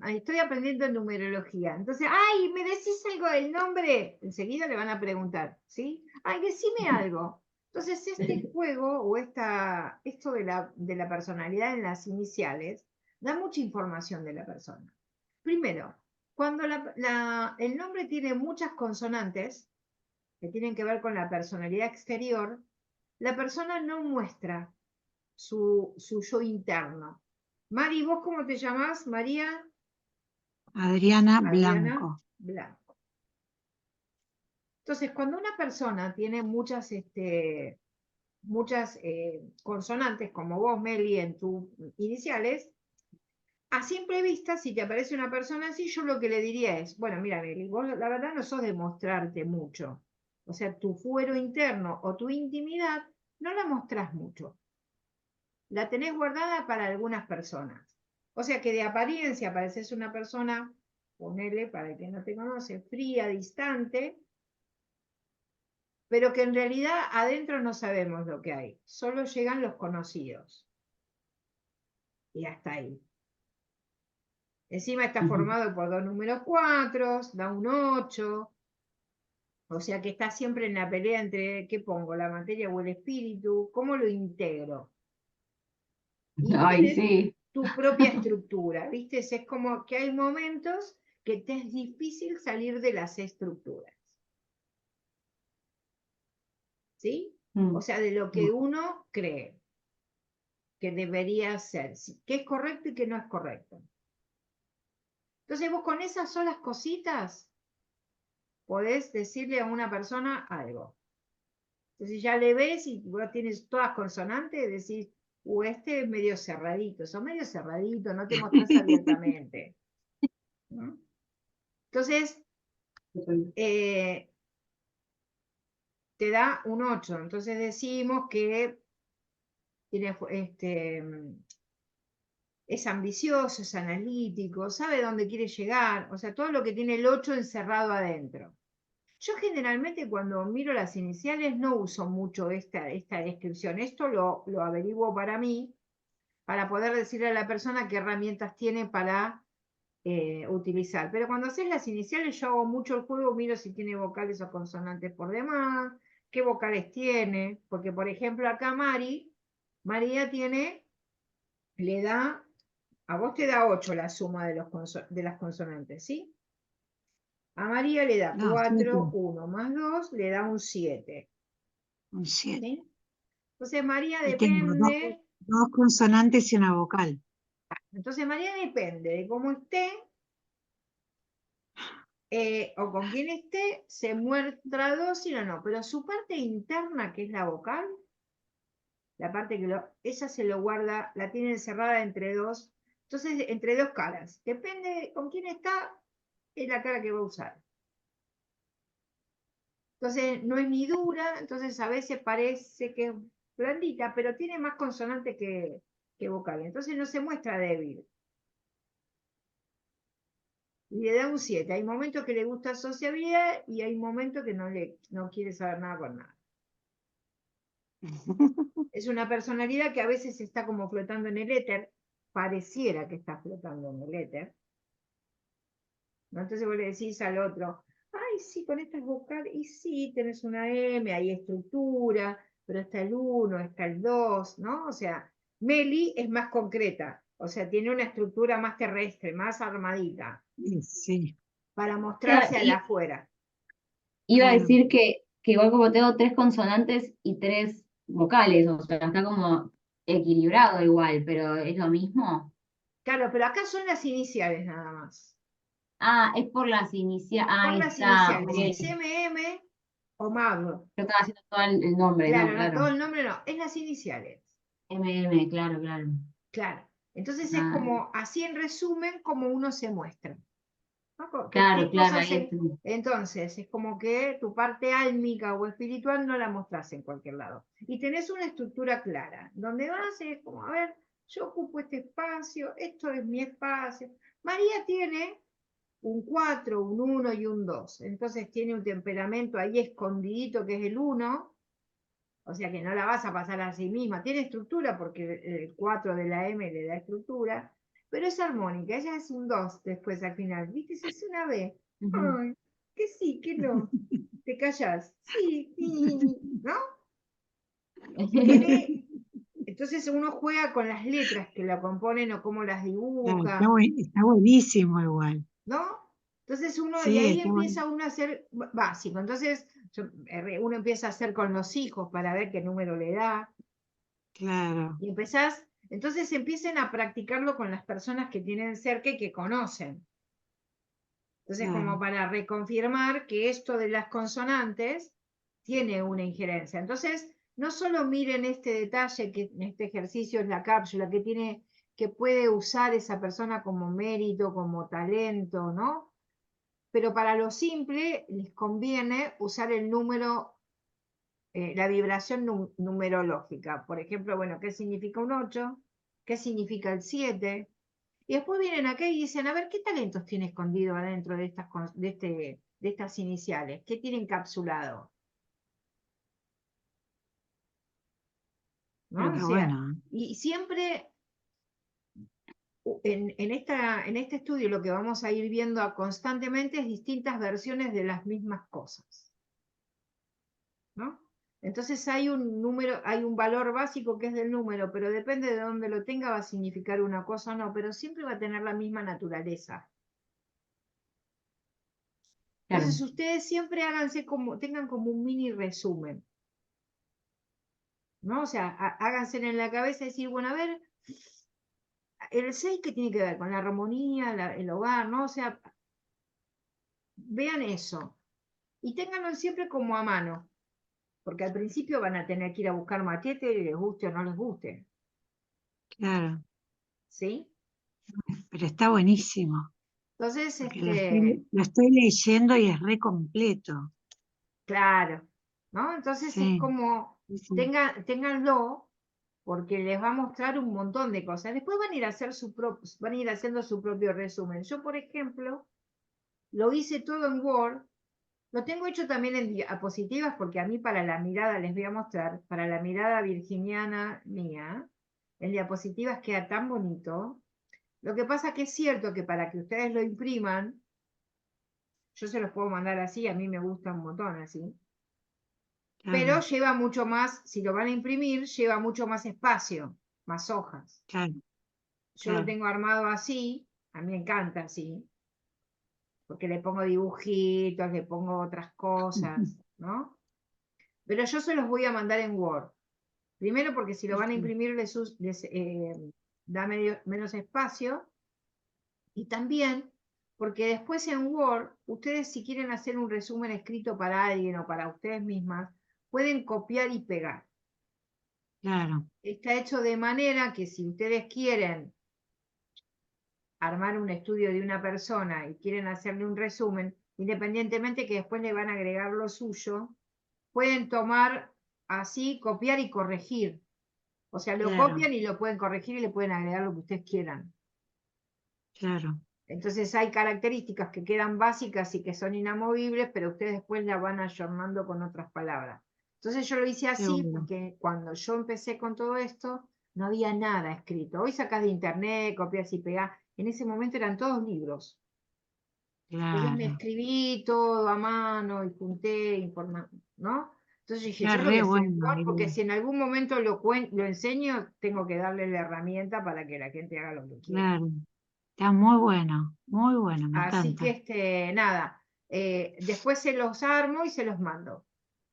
estoy aprendiendo numerología. Entonces, ay, ¿me decís algo del nombre? Enseguida le van a preguntar, ¿sí? Ay, decime algo. Entonces, este juego o esto de la personalidad en las iniciales da mucha información de la persona. Primero, cuando el nombre tiene muchas consonantes que tienen que ver con la personalidad exterior, la persona no muestra su yo interno. Mari, ¿vos cómo te llamás? María Adriana Adriana Blanco. Blanco. Entonces, cuando una persona tiene muchas consonantes, como vos, Meli, en tus iniciales, a simple vista, si te aparece una persona así, yo lo que le diría es, bueno, mira, Meli, vos la verdad no sos de mostrarte mucho. O sea, tu fuero interno o tu intimidad no la mostrás mucho. La tenés guardada para algunas personas. O sea que de apariencia pareces una persona, ponele para el que no te conoce, fría, distante, pero que en realidad adentro no sabemos lo que hay. Solo llegan los conocidos. Y hasta ahí. Encima está formado por dos números 4, da un 8. O sea que está siempre en la pelea entre, ¿qué pongo? ¿La materia o el espíritu? ¿Cómo lo integro? Y Ay, tienes sí. tu propia estructura, ¿viste? Es como que hay momentos que te es difícil salir de las estructuras. ¿Sí? O sea, de lo que uno cree que debería ser, que es correcto y que no es correcto. Entonces vos con esas solas cositas podés decirle a una persona algo. Entonces ya le ves y vos tienes todas consonantes, decís, este es medio cerradito, sos medio cerradito, no te mostrás abiertamente. ¿No? Entonces, te da un 8. Entonces decimos que tiene, es ambicioso, es analítico, sabe dónde quiere llegar, o sea, todo lo que tiene el 8 encerrado adentro. Yo generalmente cuando miro las iniciales no uso mucho esta descripción. Esto lo averiguo para mí, para poder decirle a la persona qué herramientas tiene para utilizar. Pero cuando haces las iniciales yo hago mucho el juego, miro si tiene vocales o consonantes por demás, qué vocales tiene, porque por ejemplo acá María le da, a vos te da 8 la suma de las consonantes, ¿sí? A María le da No, 4, 7. 1 más 2, le da un 7. Un 7. ¿Sí? Entonces María Y tengo depende, dos consonantes y una vocal. entonces María depende de cómo esté o con quién esté, se muestra dócil o no, pero su parte interna, que es la vocal, la parte que ella se lo guarda, la tiene encerrada entre dos, entonces entre dos caras, depende con quién está, es la cara que va a usar. Entonces no es ni dura, entonces a veces parece que es blandita, pero tiene más consonante que vocal, entonces no se muestra débil. Y le da un 7. Hay momentos que le gusta sociabilidad y hay momentos que no quiere saber nada con nada. Es una personalidad que a veces está como flotando en el éter, pareciera que está flotando en el éter. ¿No? Entonces vos le decís al otro, ay, sí, con esta es vocal, y sí, tenés una M, hay estructura, pero está el 1, está el 2, ¿no? O sea, Meli es más concreta, o sea, tiene una estructura más terrestre, más armadita, Sí. para Claro, mostrarse al afuera. iba a Claro. decir que igual como tengo 3 consonantes y 3 vocales, o sea, está como equilibrado igual, pero ¿es lo mismo? Claro, pero acá son las iniciales nada más. Ah, es por las iniciales. Por Ahí las está, iniciales, ok. es MM o MAV. Yo estaba haciendo todo el nombre, no, Claro, no, todo claro. el nombre no, es las iniciales. MM, claro, claro. Claro. Entonces es Ah, como, así en resumen, como uno se muestra. ¿No? claro, ¿Qué claro, cosas ahí es? está. Entonces, es como que tu parte álmica o espiritual no la mostrás en cualquier lado. Y tenés una estructura clara, donde vas es como, a ver, yo ocupo este espacio, esto es mi espacio. María tiene un 4, un 1 y un 2. Entonces tiene un temperamento ahí escondidito que es el 1, o sea que no la vas a pasar a sí misma. Tiene estructura porque el 4 de la M le da estructura, pero es armónica. Ella es un 2 después al final. ¿Viste? Es una B. Ujú. Ay, que sí, que no. Te callas. Sí, ¿no? Entonces uno juega con las letras que la componen o cómo las Claro, dibuja, está buenísimo igual. ¿no? Entonces y Sí, ahí está empieza bueno. uno a hacer básico. Entonces uno empieza a hacer con los hijos para ver qué número le da. Claro, Y entonces empiecen a practicarlo con las personas que tienen cerca y que conocen. Entonces, como claro. para reconfirmar que esto de las consonantes tiene una injerencia. Entonces, no solo miren este detalle, que en este ejercicio es la cápsula, que puede usar esa persona como mérito, como talento, ¿no? Pero para lo simple les conviene usar el número, la vibración numerológica. Por ejemplo, bueno, ¿qué significa un 8? ¿Qué significa el 7? Y después vienen acá y dicen, a ver, ¿qué talentos tiene escondido adentro de estas iniciales? ¿Qué tiene encapsulado? Pero ¿No? O qué sea, bueno. y siempre en este estudio lo que vamos a ir viendo constantemente es distintas versiones de las mismas cosas, ¿no? Entonces hay un número, hay un valor básico que es del número, pero depende de dónde lo tenga, va a significar una cosa o no, pero siempre va a tener la misma naturaleza. Claro, Entonces ustedes siempre tengan como un mini resumen, ¿no? O sea, háganse en la cabeza y decir, bueno, a ver, el 6 ¿qué tiene que ver? Con la armonía, el hogar, ¿no? O sea, vean eso y ténganlo siempre como a mano, porque al principio van a tener que ir a buscar maquete, les guste o no les guste, Claro, ¿sí? pero está buenísimo. Entonces, Porque lo estoy leyendo y es re completo. claro, ¿no? Entonces es Sí, como, sí, sí. ténganlo, porque les va a mostrar un montón de cosas. Después van a ir a hacer van a ir haciendo su propio resumen. Yo, por ejemplo, lo hice todo en Word. Lo tengo hecho también en diapositivas porque a mí para la mirada, les voy a mostrar, para la mirada virginiana mía, en diapositivas queda tan bonito. Lo que pasa que es cierto que para que ustedes lo impriman, yo se los puedo mandar así, a mí me gusta un montón así, pero Claro, lleva mucho más, si lo van a imprimir, lleva mucho más espacio, más hojas. claro, Yo lo claro. tengo armado así, a mí me encanta así, porque le pongo dibujitos, le pongo otras cosas, ¿no? Pero yo se los voy a mandar en Word. Primero porque si lo van a imprimir da menos espacio y también porque después en Word, ustedes si quieren hacer un resumen escrito para alguien o para ustedes mismas, pueden copiar y pegar. Claro, Está hecho de manera que si ustedes quieren armar un estudio de una persona y quieren hacerle un resumen, independientemente que después le van a agregar lo suyo, pueden tomar así, copiar y corregir. O sea, lo claro, copian y lo pueden corregir y le pueden agregar lo que ustedes quieran. claro. Entonces hay características que quedan básicas y que son inamovibles, pero ustedes después la van ayornando con otras palabras. Entonces yo lo hice Qué así bueno. porque cuando yo empecé con todo esto, no había nada escrito. Hoy sacás de internet, copias y pegás. En ese momento eran todos libros. Entonces me Claro. escribí todo a mano y junté información, ¿no? Entonces dije, Está yo lo voy a re hacer en bueno. Word porque si en algún momento lo enseño, tengo que darle la herramienta para que la gente haga lo que quiera. Claro. Está muy bueno, me Así que encanta. nada, después se los armo y se los mando.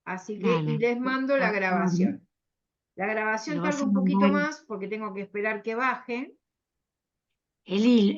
Así que, y Dale. les mando la grabación. La Me grabación lo vas tarda a un poquito mandar más porque tengo que esperar que baje. el hilo.